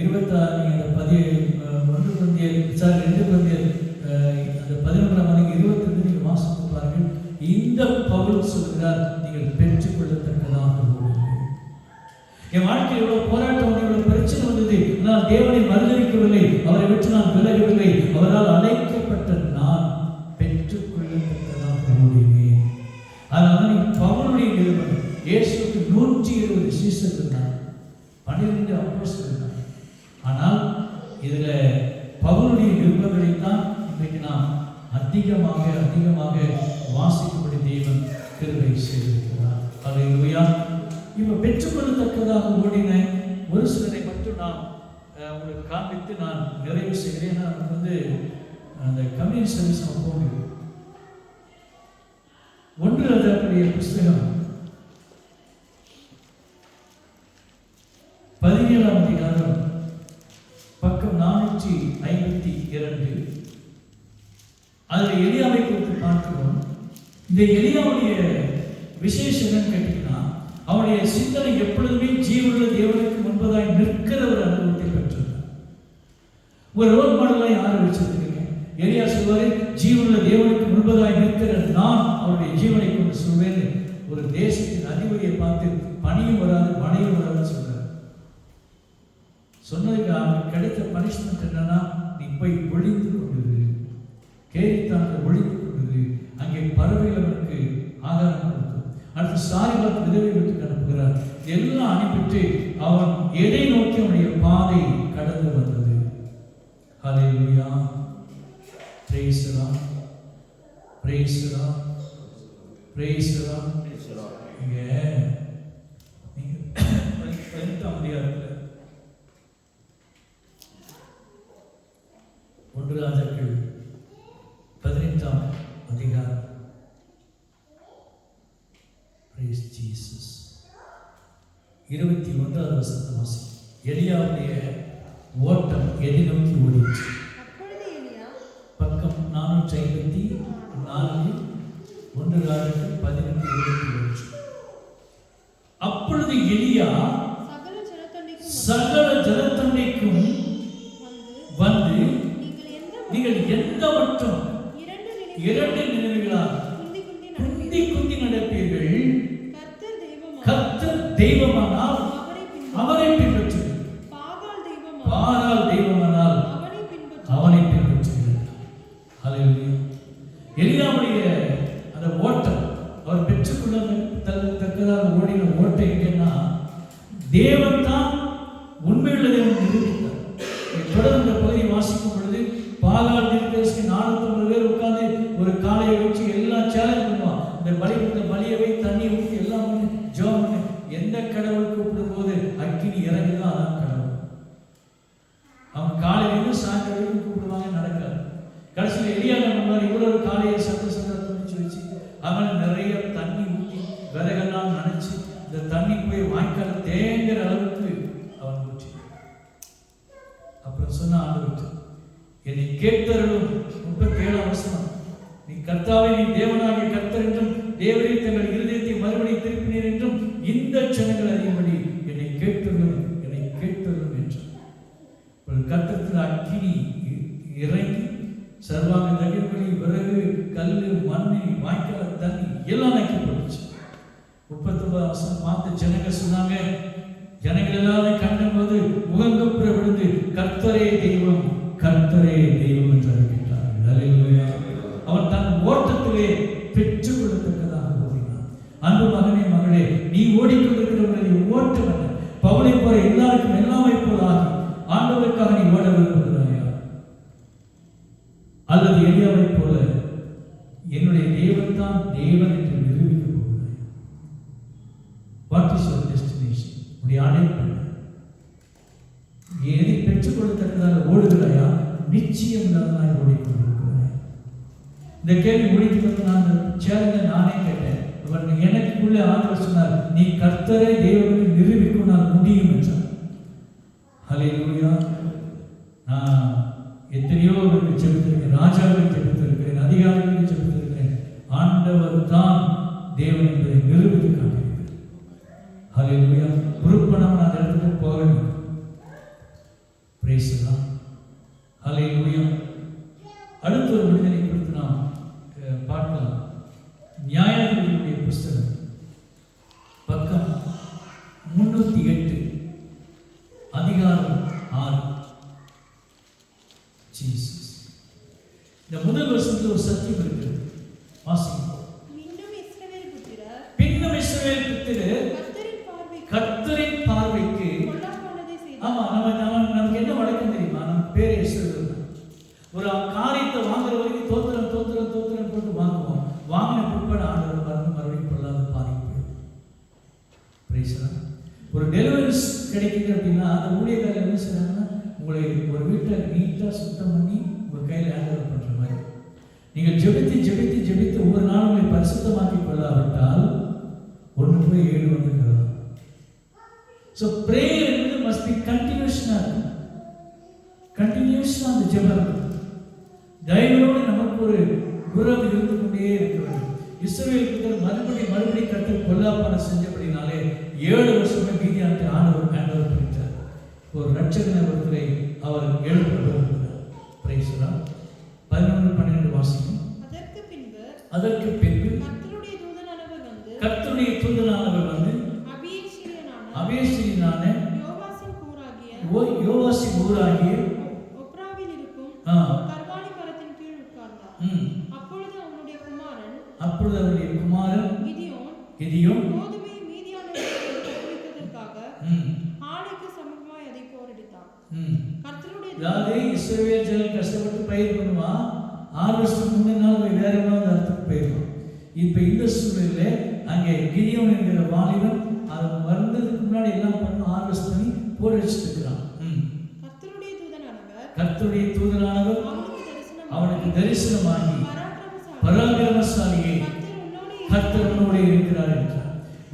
S1: 26 நீங்கள் அந்த 2 கொரிந்தியர் அந்த 11ஆம் அதிகாரம் 22 நீங்கள் வாசித்து பாருங்கள். இந்த பவுல் சொல்கிறார், நீங்கள் பெற்றுக்கொள்ளத்தக்கதாக ஓடுங்கள். என் வாழ்க்கையில் எவ்வளவு போராட்டம் வந்து, எவ்வளவு பிரச்சனை வந்தது, நான் தேவனை மறுதலிக்கவில்லை, அவரை விட்டு நான் விலகவில்லை. அவரால் அழைக்கப்பட்ட நான் பெற்றுக்கொள்ளப்பட்டதாக ஓடினேன். அதனால நீ பவுலுடைய நிறுவனம் இயேசுக்கு 120 சீசர்கள் இருந்தார், 12 அப்போஸ்தலர்கள் இருந்தார். ஆனால் இதுல பவுலுடைய நிருபங்களை தான் இன்றைக்கு நாம் அதிகமாக வாசிக்கும்படி தேவன் கிருபை செய்திருக்கிறார். அல்லேலூயா. இப்போ பெற்றுக்கொள்ளத்தக்கதாக ஓடின ஒரு சிலரை மட்டும் நான் உங்களுக்கு காண்பித்து நான் நிறைவு செய்கிறேன். ஏன்னா நமக்கு வந்து அந்த கம்யூனிஸ்ட் சர்வீஸ் நம்ம போக முடியும். 1 ராஜாக்களுடைய புஸ்தகம் 17ஆம் அதிகாரம் பக்கம் 452. அதில் எலியாவை குறித்து பார்க்கிறோம். இந்த எலியாவுடைய விசேஷம் என்னன்னு கேட்டீங்கன்னா, அவருடைய சிந்தனை எப்பொழுதுமே ஜீவனுள்ள தேவனுக்கு முன்பதாய் நிற்கிற ஒரு அனுபவத்தை பெற்றிருந்தார். ஒரு ரோல் மாடலாக யாரும் வச்சிருக்கீங்க? எலியா சொல்வாரு, ஜீவனுள்ள தேவனுக்கு முன்பதாய் நிற்கிற நான் அவருடைய ஜீவனை கொண்டு சொல்வேன். ஒரு தேசத்தின் அதிபதியை பார்த்து பணியும் வராது மழையும் வராதுன்னு சொல்றாரு. சொன்னதுக்கு அவனுக்கு கிடைத்த பனிஷ்மெண்ட் என்னன்னா, நீ போய் ஒளிந்து கொண்டிரு, கேரித்தாங்க ஒளிந்து கொண்டிரு. அங்கே பறவைகள் அவனுக்கு ஆகாரம் கொடுத்து, அடுத்து சாரிபாத் விதவை வீட்டுக்கு அனுப்புகிறார். எல்லாம் அனுப்பிட்டு அவன் எதை நோக்கி அவனுடைய பாதை கடந்து வந்தது. Hallelujah. Praise the lord. Praise the lord. Praise the lord. இங்க நீங்க 10ஆம் அதிகாரத்தில் 1 ராஜாக்கள் 18ஆம் அதிகாரம். Price Jesus. 21வது வசனத்தை வாசி. எலியாவுடைய ஓட்டம் எதை நோக்கி ஓடிச்சு? பக்கம் 454, 1 ராஜாக்கள் 18:21. அப்பொழுது எலியா சகல ஜலத்தண்டைக்கும் வந்து, நீங்கள் எந்த மட்டும் 2 நினைவுகளால் குந்தி நடப்பீர்கள், கர்த்தர் தெய்வமானால் அவரை பின்பற்றுங்கள், பாகால் தெய்வமானால் அவனை பின்பற்றுங்கள். ஹல்லேலூயா. எலியாவுடைய அந்த ஓட்டம், அவர் பெற்றுக்கொள்ளத்தக்கதாக ஓடின ஓட்டம் எங்கன்னா, தேவன் தான் உண்மையுள்ள தேவன் நிரூபித்தார். தொடர்ந்து இந்த பகுதியை வாசிக்கும் பொழுது, பாகால் தீர்க்கதரிசி 400 பேர் உட்கார்ந்து ஒரு காளையை வச்சு எல்லாம் சேலஞ்ச் பண்ணுவான். இந்த பலியை வை, தண்ணி ஊற்றி எல்லாம் பண்ணி ஜெபம் பண்ணி, எந்த கடவுள் கூப்பிடும் போது அக்கினி இறங்குதான், அதான் கடவுள். அவன் காலையிலிருந்து சாயந்தரம் வரைக்கும் கூப்பிடுவாங்க, நடக்காது. கடைசியில் எலியா பண்ணுவார், இவ்வளவு காளையை சத்த துணிச்சு வச்சு அவன் நிறைய தண்ணி ஊற்றி விறகெல்லாம் நினைச்சு இந்த தண்ணி போய் வாய்க்கால தேங்குற அளவுக்கு அவன் ஊற்றி, அப்புறம் சொன்ன ஆண்டு, என்னை கேட்டவர்களும் 37ஆம் வசனம், நீ கர்த்தாவை நீ தேவனாகிய கர்த்தர் என்றும் தேவரே தங்கள் இருதயத்தை மறுபடி திருப்பினீர் என்றும் இந்த ஜனங்கள் அறியும்படி என்னை கேட்டவர்களும் என்றும். ஒரு கர்த்தத்தில் அக்கினி இறங்கி சர்வாங்க தகிர்வழி, விறகு, கல், மண்ணு, வாய்க்கால தண்ணி எல்லாம் நக்கப்பட்டுச்சு. 39ஆம் வசனம் பார்த்து ஜனங்கள் சொன்னாங்க, ஜனங்கள் எல்லாரும் கண்ணும் போது முகங்கப்புற விழுந்து கர்த்தரே தெய்வம் என்று அறிவித்தார்கள். அல்லேலூயா. அவன் தன் ஓட்டத்திலே பெற்றுக் கொள்ளத்தக்கதாக ஓடினான். அன்பு மகனே மகளே, நீ ஓடிக்கொண்டிருக்கிறவர்களை ஓட்டம் அல்ல. பவுலை போல எல்லாருக்கும் எல்லாமே போல ஆகி ஆண்டவருக்காக நீ ஓட விரும்புகிறாயா? அல்லது எலியாவை போல என்னுடைய தேவன் தான் தேவன் என்று நிரூபிக்க போகிறாயா? What is your destination? உடைய அழைப்பு எதை பெற்றுக்கொள்ளத்தக்கதாக ஓடுகிறாயா? நிச்சயம் இல்லாதனாய் ஓடிக்கொண்டிருக்கிறாய். இந்த கேள்வி முடித்து நான் சேலஞ்ச நானே கேட்டேன். எனக்குள்ள ஆண்டவர் சொன்னார், நீ கர்த்தரை தேவனுக்கு நிரூபிக்கொண்டால் முடியும் என்றார். ஹல்லேலூயா. நான் எத்தனையோ பேருக்கு ஜெபித்திருக்கிறேன், ராஜாவுக்கு ஜெபித்திருக்கிறேன், அதிகாரிகளுக்கு ஜெபித்திருக்கிறேன். ஆண்டவர் தான் தேவன் என்பதை நிரூபித்து காட்டியிருக்கிறார். ஹல்லேலூயா. பொறுப்பனம் அந்த இடத்துக்கு போக வேண்டும். Praise the lord. ஹல்லேலூயா. அடுத்த ஒரு மனிதனை குறித்து நாம் பார்க்கலாம். நியாயாதிபதிகளுடைய புஸ்தகம் பக்கம் 308. ஜீசஸ். இந்த முதல் வருஷத்துல ஒரு சத்தியம் இருக்குது. வாசிங்க.
S2: பின்னும் இஸ்ரவேல் புத்திரர்
S1: கர்த்தரின் பார்வைக்கு
S2: பொல்லாப்பானதை செய்தார்கள்.
S1: ஆமா, நமக்கு என்ன வழக்கம் தெரியுமா? நம்ம பேரை இஸ்ரவேல். ஒரு காரியத்தை வாங்குற வரைக்கும் தோத்திரம் போட்டு வாங்குவோம். வாங்கின பிற்பாடு ஆண்டவர் பாருங்க மறுபடியும் பொல்லாத பாதிப்பு. ஒரு டெலிவரிஸ் கிடைக்குது அப்படின்னா அந்த ஊழியர்கள் என்ன செய்றாங்கன்னா, உங்களை ஒரு வீட்டை நீட்டாக சுத்தம் பண்ணி உங்கள் கையில் ஹேண்ட் ஓவர் பண்ணுற மாதிரி. நீங்கள் ஜெபித்து ஒவ்வொரு நாளும் உங்களை பரிசுத்தமாக்கி கொள்ளாவிட்டால் 1 போய் 7 வந்துக்கிறதா. ஸோ ப்ரேயர் என்பது மஸ்ட் பி கண்டினியூஷனாக இருக்கும். கண்டினியூஷனாக அந்த ஜெபம் தயவோடு நமக்கு ஒரு உறவு இருந்து கொண்டே இருக்க வேண்டும். இஸ்ரவேல் மறுபடி கர்த்தர் பொல்லாப்பான செஞ்சபடினாலே 7 வருஷமே மீதியானத்தை ஆண்டவர் ஹேண்ட் ஓவர் பண்ணிட்டார். ஒரு ரட்சகனை ஒருத்தரை அவர் எழுப்புகிறார். Price the Lord. 11-12 வாசிக்கும். அதற்கு பின்பு கர்த்தருடைய தூதனானவர் வந்து அபியேஸ்ரியனான யோவாசின் ஊராகிய
S2: ஒப்ராவில் இருக்கும் கர்வாலி மரத்தின் கீழ் உட்கார்ந்தார். அப்பொழுது அவருடைய குமாரன் கிதியோன் கோதுமை மீதியானவர்களுக்கு தப்புவிப்பதற்காக ஆலைக்கு சமீபமாய் அதை போரடித்தான். கர்த்தருடைய
S1: அதாவது இஸ்ரவேல் ஜனங்கள் கஷ்டப்பட்டு பயிர் பண்ணுவா, ஹார்வெஸ்ட் முந்தின நாள் வேற மாதிரி அர்த்தம் போயிடும். இப்போ இந்த சூழ்நிலையில அங்கே கிதியோன் என்கிற வாலிபன் அது வந்ததுக்கு முன்னாடி எல்லாம் பண்ணி ஹார்வெஸ்ட் பண்ணி போர் வச்சுட்டு இருக்கிறான். கர்த்தருடைய தூதனானவர் அவனுக்கு தரிசனமாகி பராக்கிரமசாலியே கர்த்தர் உன்னோடு இருக்கிறார் என்றார்.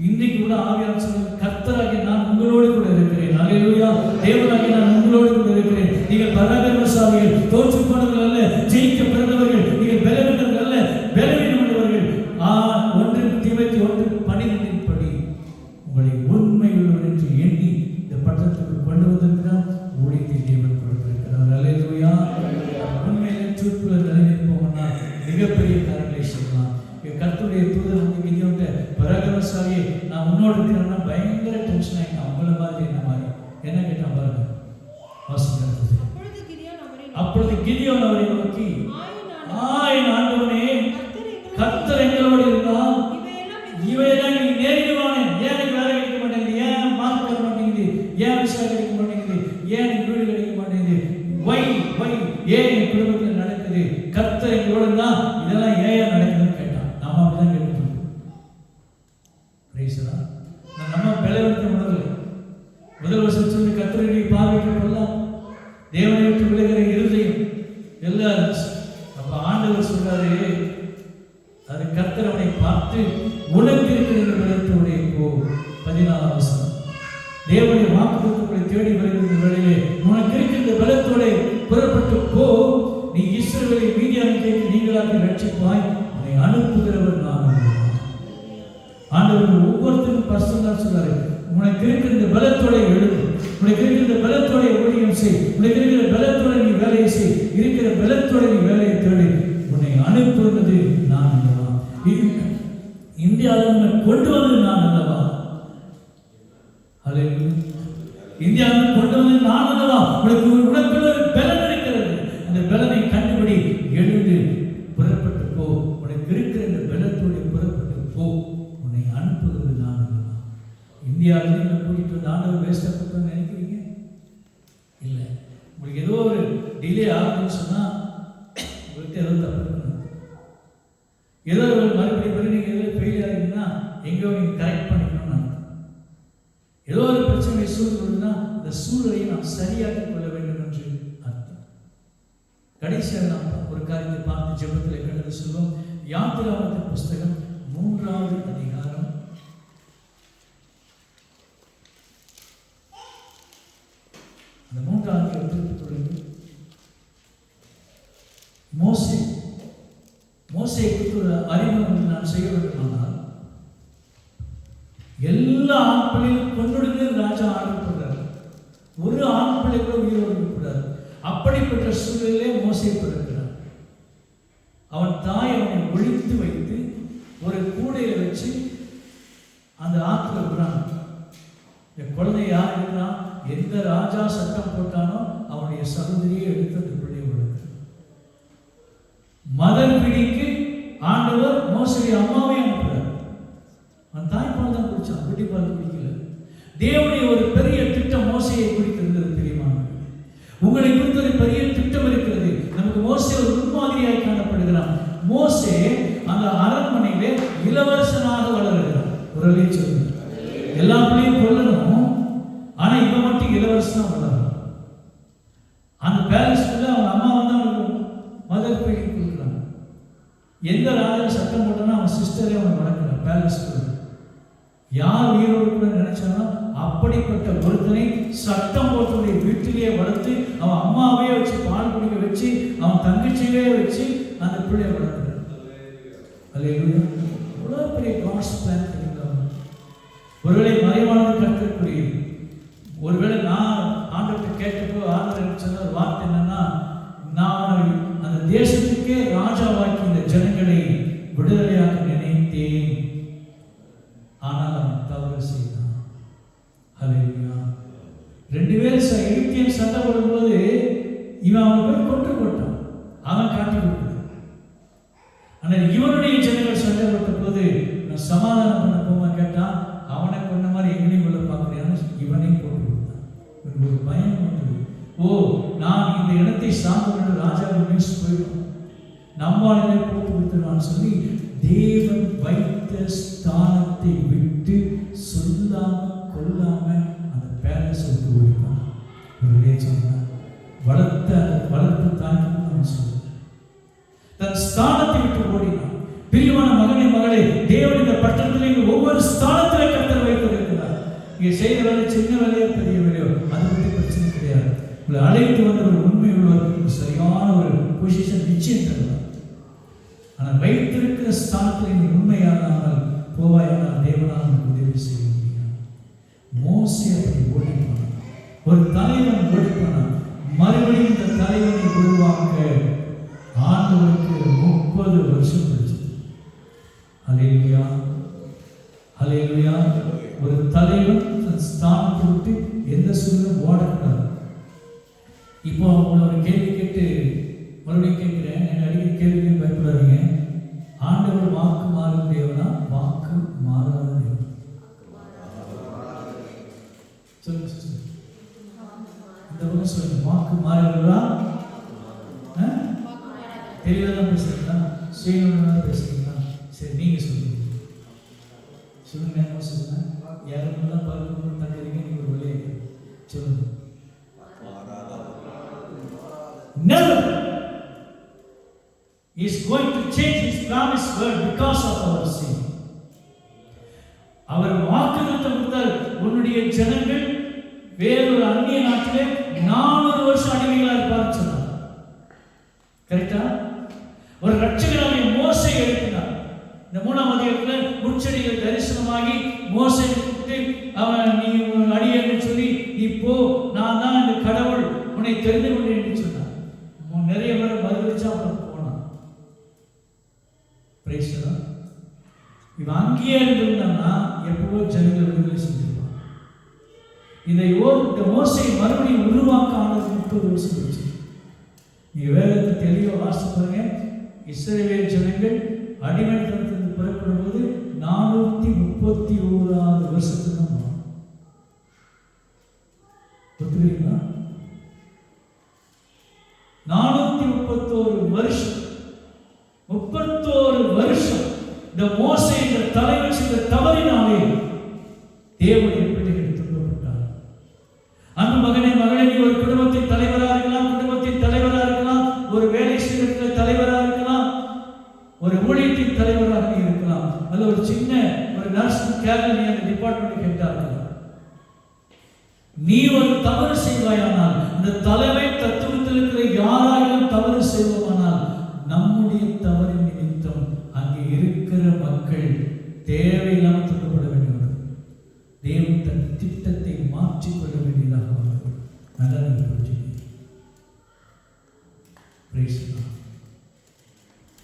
S1: இன்றைக்கு கூட ஆவியானவர் சொல்றார், கர்த்தராகிய நான் உங்களோடு கூட இருக்கிறேன். அல்லேலூயா. தேவனாகிய நான் உங்களோடு கூட இருக்கிறேன். நீங்கள் பராக்கிரமசாலிகள், தோற்று போனவர்கள் அல்ல, ஜெயிக்க பிறந்தவர்கள். நீங்கள் பலவீனர்கள் அல்ல, பலவீனமானவர்கள். 1 தீமோத்தேயு 1:12 படி உங்களை உண்மை உள்ளவர் என்று எண்ணி இந்த பட்டத்துக்கு கொண்டு வந்திருக்கிறார். ஊழியத்தை தேவன் கொடுத்திருக்கிறார். அல்லேலூயா. உண்மையிலே ட்ரூத்ல நிலைநிற்போம்னா மிகப்பெரிய காரியங்களை செய்யலாம். கர்த்தருடைய தூதர் வந்து கிதியோன்ட்ட பராக்கிரமசாலியே நான் உன்னோடு இருக்கிறேன்னா பயங்கர டென்ஷன் ஆகிட்டான். அவங்கள மாதிரி என்ன மாதிரி என்ன கேட்டான் பாருங்க. அப்பொழுது கிதியோன் அவரை நோக்கி, ஆண்டவனே, கர்த்தர் எங்களோடு இருந்தால் இவையெல்லாம் நீ நேரிடுவானே. ஏன் எனக்கு வேலை கிடைக்க மாட்டேங்குது? ஏன் மார்க் வர மாட்டேங்குது? ஏன் விசா கிடைக்க மாட்டேங்குது? ஏன் எனக்கு வீடு கிடைக்க மாட்டேங்குது? வை ஏன் என் குடும்பத்தில் நடக்குது? கர்த்தர் எங்களோடு இருந்தால் இதெல்லாம் ஏன் நடக்குதுன்னு கேட்டான். நம்ம அப்படிதான் கேட்டுருக்கோம். நம்ம பலவீனத்தை உணரல. முதல் வருஷம் சொல்லி கர்த்தருடைய பார்வைக்கு கொள்ளலாம், தேவனை விட்டு விலகிற இருதயம் எல்லாரும். அப்ப ஆண்டவர் சொல்றாரு, அது கர்த்தர் அவனை பார்த்து உனக்கு இருக்கிற பலத்தோடைய போ. 14 வசனம். தேவனுடைய வாக்குத்தத்தங்களை தேடி வருகிற வேளையிலே உனக்கு இருக்கின்ற பலத்தோட புறப்பட்டு போ. நீ இஸ்ரவேலை மீதியானுக்கு நீங்களாக ரட்சிப்பாய். உன்னை அனுப்புகிறவர் நான். ஆண்டவர் ஒவ்வொருத்தரும் பர்சனலா சொல்றாரு, உனக்கு இருக்கிற பலத்தோட எழுது, உனக்கு இருக்கிற பலத்தோட ஊழியம் செய், உனக்கு இருக்கிற பலத்தோட நீ வேலையை செய், இருக்கிற பலத்தோட நீ வேலையை தேடி உன்னை அனுப்புவது நான் அல்லவா? இந்தியாவில் கொண்டு வந்து நான் அல்லவா? இந்தியாவில் கொண்டு வந்து நான் அல்லவா? உனக்கு ஒரு பலன் இருக்கிறது. அந்த பலனை கண்டுபிடி, எழுந்து புறப்பட்டு போ. உனக்கு இருக்கிற இந்த பலத்தோட புறப்பட்டு போ. உன்னை அனுப்புவது நான் அல்லவா? இந்தியாவில் நீங்கள் கூட்டிட்டு வந்து ஆண்டவர் வேஸ்டப்பட்டு நினைக்கிறீங்க? இல்லை. உங்களுக்கு ஏதோ ஒரு டிலே ஆகுதுன்னு சொன்னால் உங்களுக்கு ஏதோ தப்பு இருக்கணும். ஏதோ ஒரு மறுபடியும் நீங்கள் ஏதோ ஃபெயில் ஆகிங்கன்னா எங்கேயோ நீங்கள் கரெக்ட் பண்ணிக்கணும்னு அர்த்தம். ஏதோ ஒரு பிரச்சனை சூழ்நிலைன்னா அந்த சூழ்நிலையை நாம் சரியாக்கி கொள்ள வேண்டும் என்று அர்த்தம். கடைசியாக நாம் ஒரு காரியத்தை பார்த்து ஜெபத்தில் கடந்து சொல்வோம். யாத்திராகமத்தின் புஸ்தகம் 3வது அதிகாரம் 3வது அதிகாரத்தில் மோசே குறித்து ஒரு அறிமுகம் நான் செய்ய வேண்டுமானால் எல்லா ஆண் பிள்ளைகளும் கொண்டுடுங்க ராஜா ஆர்டர் பண்றாரு. ஒரு ஆண் பிள்ளை கூட உயிரோடு இருக்கக்கூடாது. அப்படிப்பட்ட சூழலிலே மோசே பிறக்கிறார். அவன் தாய் அவனை ஒழித்து வைத்து ஒரு கூடையில வச்சு அந்த ஆற்றுல விடுறான். இந்த குழந்தை யார் இருக்கிறான்? எந்த ராஜா சட்டம் போட்டானோ அவனுடைய சகோதரியை எடுத்து அந்த பிள்ளையை வளர்க்கிறான். மதர் பிடிக்கு ஆண்டவர் மோசடி அம்மாவே அனுப்புறார். அவன் தாய்ப்பால் தான் குடிச்சான், குட்டிப்பால் குடிக்கல. தேவனுடைய ஒரு பெரிய திட்டம் மோசையை குறித்திருந்தது. பிரியமானவர்களே, உங்களை குறித்து ஒரு பெரிய திட்டம் இருக்கிறது. நமக்கு மோசே ஒரு முன்மாதிரியாக காணப்படுகிறான். மோசே அந்த அரண்மனையிலே இளவரசனாக வளருகிறான். ஒரு சொல்லுங்க, எல்லா பிள்ளையும் கொல்லணும், ஆனா இவன் மட்டும் இளவரசனா வளர்றான். அந்த பேலஸ்ல அவன் அம்மா வந்து அவனுக்கு மதர் பேடி கொடுக்குறாங்க. எந்த ராஜா சட்டம் போட்டானோ அவன் சிஸ்டரே அவன் வளர்க்கிறான் பேலஸ்ல. யார் உயிரோடு கூட நினைச்சானோ அப்படிப்பட்ட ஒருத்தனை சட்டம் போட்டுடைய வீட்டிலேயே வளர்த்து அவன் அம்மாவே வச்சு பால் குடிக்க வச்சு அவன் தங்கச்சியே வச்சு அந்த பிள்ளையை வளர்க்கிறான். அல்லேலூயா. எவ்வளவு பெரிய காட்ஸ் பிளான் தெரியுங்களா? ஒருவேளை மறைவானது கற்றுக்குரியது. ஒருவேளை நான் ஆண்டவர்கிட்ட கேட்டப்போ ஆண்டவர் சொன்ன ஒரு வார்த்தை என்னன்னா, நான் அந்த தேசத்துக்கே ராஜாவாக்கி இந்த ஜனங்களை விடுதலையாக நினைத்தேன், ஆனால் அவன் தவறு செய்தான். அல்லேலூயா. 2 பேரும் எகிப்தியன் சண்டை போடும்போது இவன் அவன் போய் கொன்று போட்டான், அவன் காட்டி கொடுத்தான். ஆனால் இவனுடைய ஜனங்கள் சண்டை போட்ட போது நான் சமாதானம் பண்ண போமா கேட்டான், அவனை கொண்ட மாதிரி எங்களையும் கொள்ள பார்க்குறேன்னு இவனையும் போட்டு கொடுத்தான். இவனுக்கு ஒரு பயம் வந்தது. ஓ, நான் இந்த இடத்தை சார்ந்த ராஜாவை மீஸ் போயிடும், நம்மாலே போட்டு கொடுத்துருவான்னு சொல்லி தேவன் வைத்த ஸ்தானத்தை விட்டு சொல்லாம கொல்லாம அந்த பேலஸ் விட்டு ஓடிப்பான். ஒரு சொன்னான், வளர்த்து தாக்கி அவன் சொல்ல தன் ஸ்தானத்தை விட்டு ஓடினான். பிரியமான மகனே மகளே, தேவன் இந்த பட்டணத்திலே ஒவ்வொரு ஸ்தானத்திலே கர்த்தர் வைத்திருக்கிறார். இங்கே செய்த வேலை சின்ன வேலையோ பெரிய வேலையோ அதை பற்றி பிரச்சனை கிடையாது. உங்களை அழைத்து வந்த ஒரு உண்மை உள்ளவருக்கு சரியான ஒரு பொசிஷன் நிச்சயம் தருவார். ஆனால் வைத்திருக்கிற ஸ்தானத்தில் நீ உண்மையானால் போவாயானால் தேவனால் உனக்கு உதவி செய்ய முடியும். மோசே அப்படி ஓடிப்பான். ஒரு தலைவன் ஓடிப்பான். மறுபடியும் இந்த தலைவனை உருவாக்க ஆண்டவருக்கு 30 வருஷம் பிடிச்சது. அல்லேலூயா, அல்லேலூயா. ஒரு தலைவன் தன் ஸ்தானத்தை விட்டு எந்த சூழலும் ஓடக்கூடாது. இப்போ ஒரு கேள்வி கேட்டு மறுபடியும் கேட்கிறேன், எனக்கு அடிக்கடி கேள்வி பயப்படாதீங்க. ஆண்டவர் வாக்கு மாறும் தேவனா, வாக்கு மாறாத தேவன்? சொல்லுங்க சிஸ்டர், இந்த பக்கம் சொல்லுங்க. வாக்கு மாறுகிறதா? தெளிவாதான் பேசுறீங்களா? சுயநலமாக பேசுறீங்களா? சரி, நீங்க சொல்லுங்க. சொல்லுங்க, என்ன சொல்லுங்க. யாரெல்லாம் பார்க்கணும் தங்குறீங்க, நீங்க ஒரு வழியை சொல்லுங்க. Never is going to change his promised word because of our sin. அவர் வாக்குத்தத்தம் கொடுத்தார், உன்னுடைய ஜனங்கள் வேறொரு அந்நிய நாட்டிலே 400 வருஷம் அடிமைகளா இருப்பார்னு சொன்னார். கரெக்டா? ஒரு ரட்சகராகிய மோசே எழுப்பினார். இந்த 3ஆம் அதிகாரத்தில் முச்செடிகள் தரிசனமாகி மோசே கூப்பிட்டு அவன் நீ அடியேன்னு சொல்லி நீ போ, நான் தான் இந்த கடவுள் உன்னை தெரிந்து கொண்டேன் என்று சொன்னார். நிறைய பேர் பதிலளிச்சா அப்புறம் போனான். இவன் அங்கேயே இருந்திருந்தான்னா எப்பவோ ஜனங்கள் விடுதலை செஞ்சிருப்பான். இந்த மோசை மறுபடியும் உருவாக்க ஆனது 30 வருஷம் போச்சு. நீங்க வேதத்தை தெளிவாக வாசித்து பாருங்க. இஸ்ரவேல் ஜனங்கள் அடிமைத்தனத்திலிருந்து புறப்படும் போது 431வது வருஷத்துக்கு தான் போனோம். ஒத்துக்கிறீங்களா? 431 வருஷம், 31 வருஷம் இந்த மோசே என்ற தலைவர் செய்த தவறினாலே தேவனுடைய பிள்ளைகள் துன்பப்பட்டார். அன்பு மகனே மகளே, நீ ஒரு குடும்பத்தின் தலைவராக இருக்கலாம், குடும்பத்தின் தலைவராக இருக்கலாம், ஒரு வேலை செய்கிற தலைவராக இருக்கலாம், ஒரு ஊழியத்தின் தலைவராக நீ இருக்கலாம், அல்ல ஒரு சின்ன ஒரு நர்ஸ் கேரள நீ அந்த டிபார்ட்மெண்ட் ஹெட்டா இருக்கலாம். நீ ஒரு தவறு செய்வாயானால், இந்த தலைமை தத்துவத்தில் இருக்கிற யாராலும் தவறு செய்வோமானால், நம்முடைய தவறின் நிமித்தம் அங்கே இருக்கிற மக்கள் தேவையில்லாமல் துன்பப்பட வேண்டும். தேவன் தன் திட்டத்தை மாற்றிக்கொள்ள வேண்டியதாக வந்தது. நல்லா நீங்கள் புரிஞ்சுக்கணும்.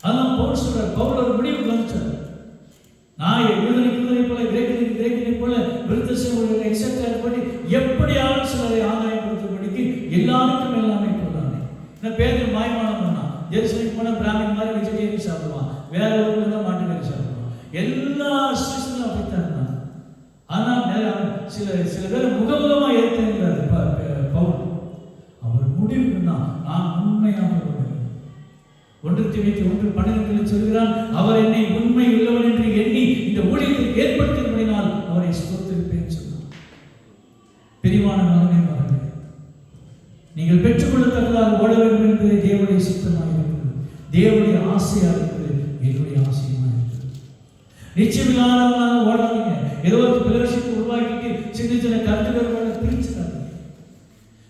S1: அதான் பவுல் சொல்றார். பவுல் ஒரு முடிவு வந்துச்சார். நான் யூதனை போல கிரேக்கனை போல விருத்தசேவர்கள் எக்ஸெட்ரா பண்ணி எப்படியாலும் சிலரை ஆதாயப்படுத்தும்படிக்கு எல்லாருக்கும் எல்லாமே போடுறாங்க. பேருக்கு மாயமானம் பண்ணான். ஜெருசலேம் போன பிராமின் மாதிரி வெஜிடேரியன் எல்லா ஸ்டேஷன்லும் அப்படித்தான் இருந்தாங்க. ஆனால் சில பேர் முகமுகமாக ஏற்கிறார் பவுல். அவர் முடிவுக்கு தான் நான் உண்மையாக ஒன்று தீமோத்தேயு 1:12 சொல்கிறார், அவர் என்னை உண்மை உள்ளவன் என்று எண்ணி இந்த ஊழியத்தை ஏற்படுத்தினால் அவரை ஸ்தோத்திரிப்பேன் சொன்னார். பிரிவான மகனே மகனே, நீங்கள் பெற்றுக்கொள்ளத்தக்கதாக ஓட வேண்டும் என்பது தேவனுடைய சித்தமாக இருக்கிறது, தேவனுடைய ஆசையாக இருக்கிறது, என்னுடைய ஆசையாக இருக்கிறது. நிச்சயமில்லாதவர்களாக ஓடாதீங்க. ஏதோ ஒரு பிளர்ஷிப் உருவாக்கிட்டு சின்ன சின்ன கருத்துக்களோட பிரிச்சுட்டாங்க.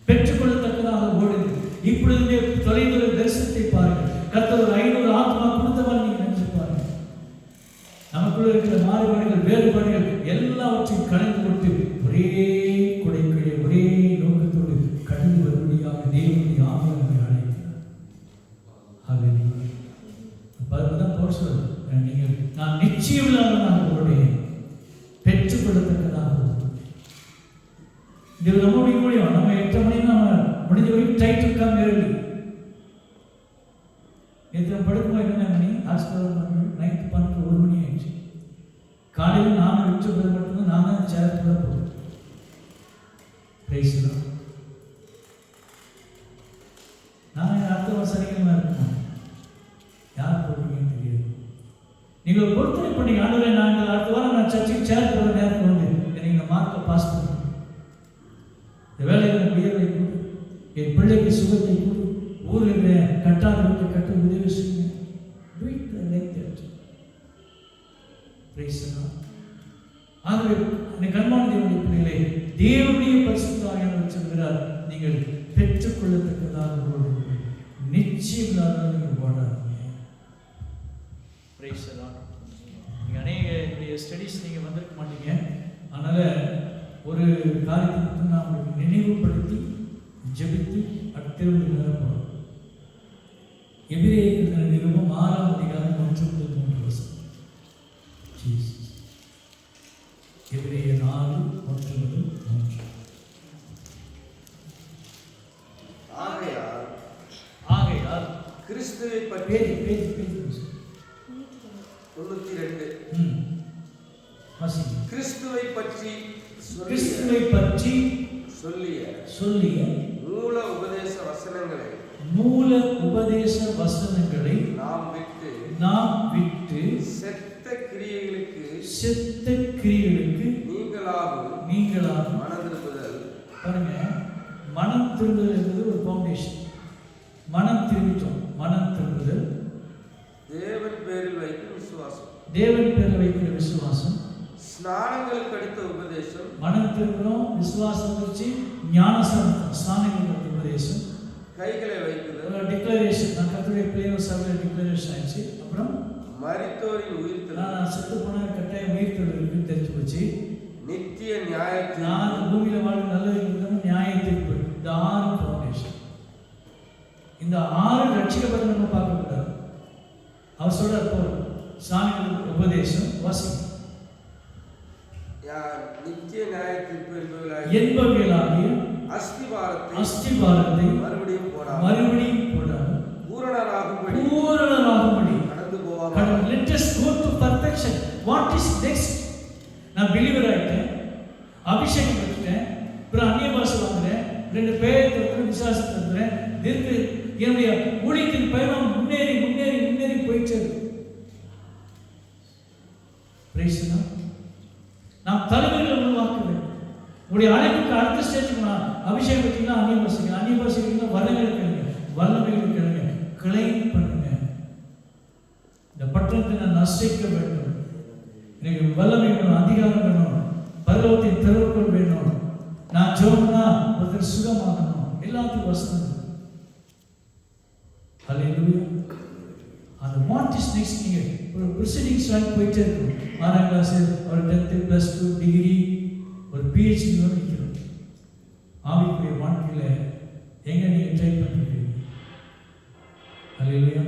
S1: பெற்றுக்கொள்ளத்தக்கதாக ஓடுங்க. இப்பொழுது தொலைதூர தரிசனத்தை பாருங்கள். கர்த்தர் ஒரு 500 ஆத்மா கொடுத்தவர் நீங்க நினைச்சு பாருங்க. நமக்குள்ள இருக்கிற மாறுபாடுகள், வேறுபாடுகள் எல்லாவற்றையும் கடந்து கொண்டு ஒரே கொடைக்குள்ளே ஒரே நோக்கத்தோடு கடந்து வரும்படியாக தேவனுடைய ஆவியானவரை அழைக்கிறார். அதுதான் போர் சொல்றது. நீங்கள் நான் நிச்சயம் இல்லாதவனாக ஓடுவேன், பெற்றுக்கொள்ளத்தக்கதாக ஓடுவேன். இது நம்முடைய முடியும். நம்ம 8 மணி நம்ம முடிஞ்ச வரைக்கும் டைட் இருக்காம இருக்கு. எத்தனை படுக்கும்போது என்ன மணி ஹாஸ்பிட்டல் நைட்டு 12 1 மணி ஆயிடுச்சு. காலையில் நானும் விட்டு மட்டும்தான் நான் தான் சேரத்துல போகிறேன். பிரைஸ்லாம் நான் அடுத்த வருஷம் இருக்கணும். யார் போடுவீங்கன்னு தெரியாது. நீங்கள் ஒரு பொறுத்தனை பண்ணி ஆண்டவரே, நாங்கள் அடுத்த வாரம் நான் சர்ச்சைக்கு சேர் போகிற நேரத்தில் வந்து நீங்கள் மார்க்கை பாஸ் பண்ணுங்க. இந்த வேலையில் உயர்வை கொடு, என் பிள்ளைக்கு சுகத்தை கொடு, ஊரில் இருக்கிற கட்டாத வீட்டை கட்ட உதவி செய்யுங்க. ஆகவே கண்மான தேவனுடைய பிள்ளைகளே, தேவனுடைய பரிசுத்த ஆவியானவர் சொல்கிறார், நீங்கள் பெற்றுக்கொள்ளத்தக்கதாக ஓடுங்கள், நிச்சயம் இல்லாத நீங்கள் ஓடாதீங்க. நீங்கள் அநேக ஸ்டடீஸ் நீங்கள் வந்திருக்க மாட்டீங்க. அதனால் ஒரு காரியத்தை மட்டும் நான் உங்களுக்கு நினைவுபடுத்தி ஜெபித்து அடுத்த போகிறோம். எபிரேயர் நிருபம் 6ஆம் அதிகாரம் 1-3 எபிரேயர் 4:1-3. ஆகையால்
S3: கிறிஸ்துவை பற்றி 92 கிறிஸ்துவை பற்றி சொல்லிய மூல உபதேச வசனங்களை நாம் விட்டு செத்த கிரியைகளுக்கு நீங்களாக மனம் திரும்புதல். பாருங்க, மனம் திரும்புதல் என்பது ஒரு ஃபவுண்டேஷன். மனம் திரும்பிட்டோம். மனம் திரும்புதல் தேவன் பேரில் வைக்கிற விசுவாசம். ஸ்நானங்களுக்கு அடுத்த உபதேசம். மனம் திரும்புறோம், விசுவாசம் வச்சு ஞானஸ்நானம், ஸ்நானங்களுக்கு அடுத்த உபதேசம். கைகளை வைக்குதல், டிக்ளரேஷன். நான் கர்த்தருடைய பிள்ளைகள் சபையில் டிக்ளரேஷன் ஆயிடுச்சு. அப்புறம் மரித்தோரின் உயிர்த்தெழுதல். நான் செத்து போன கட்டாயம் உயிர்த்தெழுதல் இருக்குன்னு தெரிஞ்சு போச்சு. நித்திய நியாயத்தை, நான் பூமியில் வாழும் நல்லது நியாய தீர்ப்பு. இந்த 6 ஃபவுண்டேஷன். இந்த 6 ரட்சிக்கப்பட்ட நம்ம பார்க்கக்கூடாது. அவர் சொல்றார் போல் சாமிகளுக்கு உபதேசம் வாசிக்கும். நித்திய நியாய தீர்ப்பு என்பவைகளாகிய அஸ்திபாரத்தை மறுபடியும் போடாமல் பூரணராகும்படி கடந்து போவாமல். Let us go to perfection. What is next? நான் பிலீவர் ஆயிட்டேன், அபிஷேகம் பெற்றுட்டேன், அப்புறம் அந்நிய பாஷை வாங்குறேன், 2 பேர் விசுவாசம் தந்துறேன். என்னுடைய ஊழியத்தின் பயணம் முன்னேறி முன்னேறி முன்னேறி போயிட்டு நாம் தலைமைகளை உருவாக்க வேண்டும். உங்களுடைய அழைப்புக்கு அடுத்த ஸ்டேஜுக்கு நான் அபிஷேகம் வச்சுக்கலாம், அந்நிய பாஷைக்கு வல்லமைகள் கேளுங்க, வல்லமைகள் கேளுங்க, கிளைம் பண்ணுங்க. இந்த பட்டணத்தை நான் நசிக்க வேண்டும், எனக்கு வல்லமை வேணும், அதிகாரம் வேணும், பரலோகத்தின் திறவுகோல் வேணும், நான் ஜெபம்னா ஒருத்தர் சுகமாகணும், எல்லாத்துக்கும் வசனம். ஹல்லேலூயா. அந்த வாட் இஸ் நெக்ஸ்ட் நீங்க ஒரு ப்ரொசீடிங்ஸ் போயிட்டே இருக்கும். 6ஆம் கிளாஸ், ஒரு 10th +2 டிகிரி, ஒரு PhD வரை நிற்கிறோம். ஆவிக்குரிய வாழ்க்கையில் எங்க நீங்க ட்ரை பண்ணிருக்கீங்க? ஹல்லேலூயா.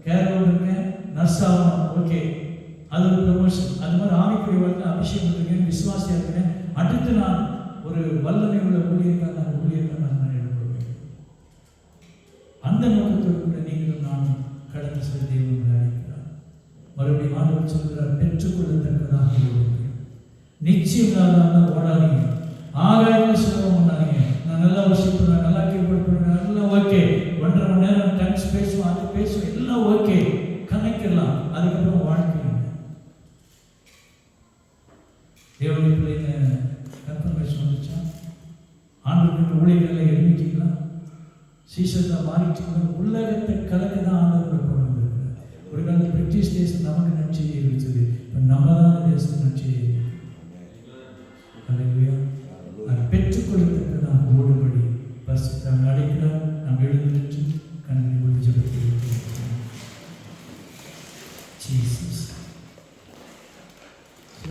S3: கேரளா இருக்க நர்ஸ் ஆகணும், ஓகே, அது ஒரு ப்ரமோஷன். அது மாதிரி ஆவிக்குரிய வாழ்க்கை அபிஷேகம் இருக்கேன், விசுவாசியா இருக்கிறேன், அடுத்து நான் ஒரு வல்லமை உள்ள ஊழியக்காரன் நான் எடுப்பேன். அந்த நோக்கத்தோடு கூட நீங்களும் நானும் கடந்து செல்ல தேவன் அழைக்கிறார். மறுபடியும் ஆண்டவர்
S1: ஆண்டவர் சொல்கிறார், பெற்றுக்கொள்ளத்தக்கதாக ஓடுங்கள். நிச்சயம் ஓடாதீங்க, ஆராய்ந்து சுலபம் பண்ணாதீங்க. நான் நல்லா வசிப்பேன், நான் நல்லா கீழ்படுப்பேன், எல்லாம் ஓகே, 1.5 மணி நேரம் டைம்ஸ் பேசுவோம், அது பேசுவோம், எல்லாம் ஓகே, கணக்கெல்லாம். அதுக்கப்புறம் வாழ்க்கை தேவனுடைய பிள்ளைங்க கன்ஃபர்மேஷன் வந்துச்சா? ஆண்டவருடைய ஊழியர்களை எழுதிட்டீங்களா? சீசனில் மாறிட்டீங்களா? உலகத்தை கலக்க தான் ஆண்டவர்களை கொண்டு வந்திருக்கிறார். ஒரு காலத்தில் பிரிட்டிஷ் தேசம் நமக்கு நற்செய்தியை இருந்தது, இப்போ நம்ம தான் தேசம் நற்செய்தியை.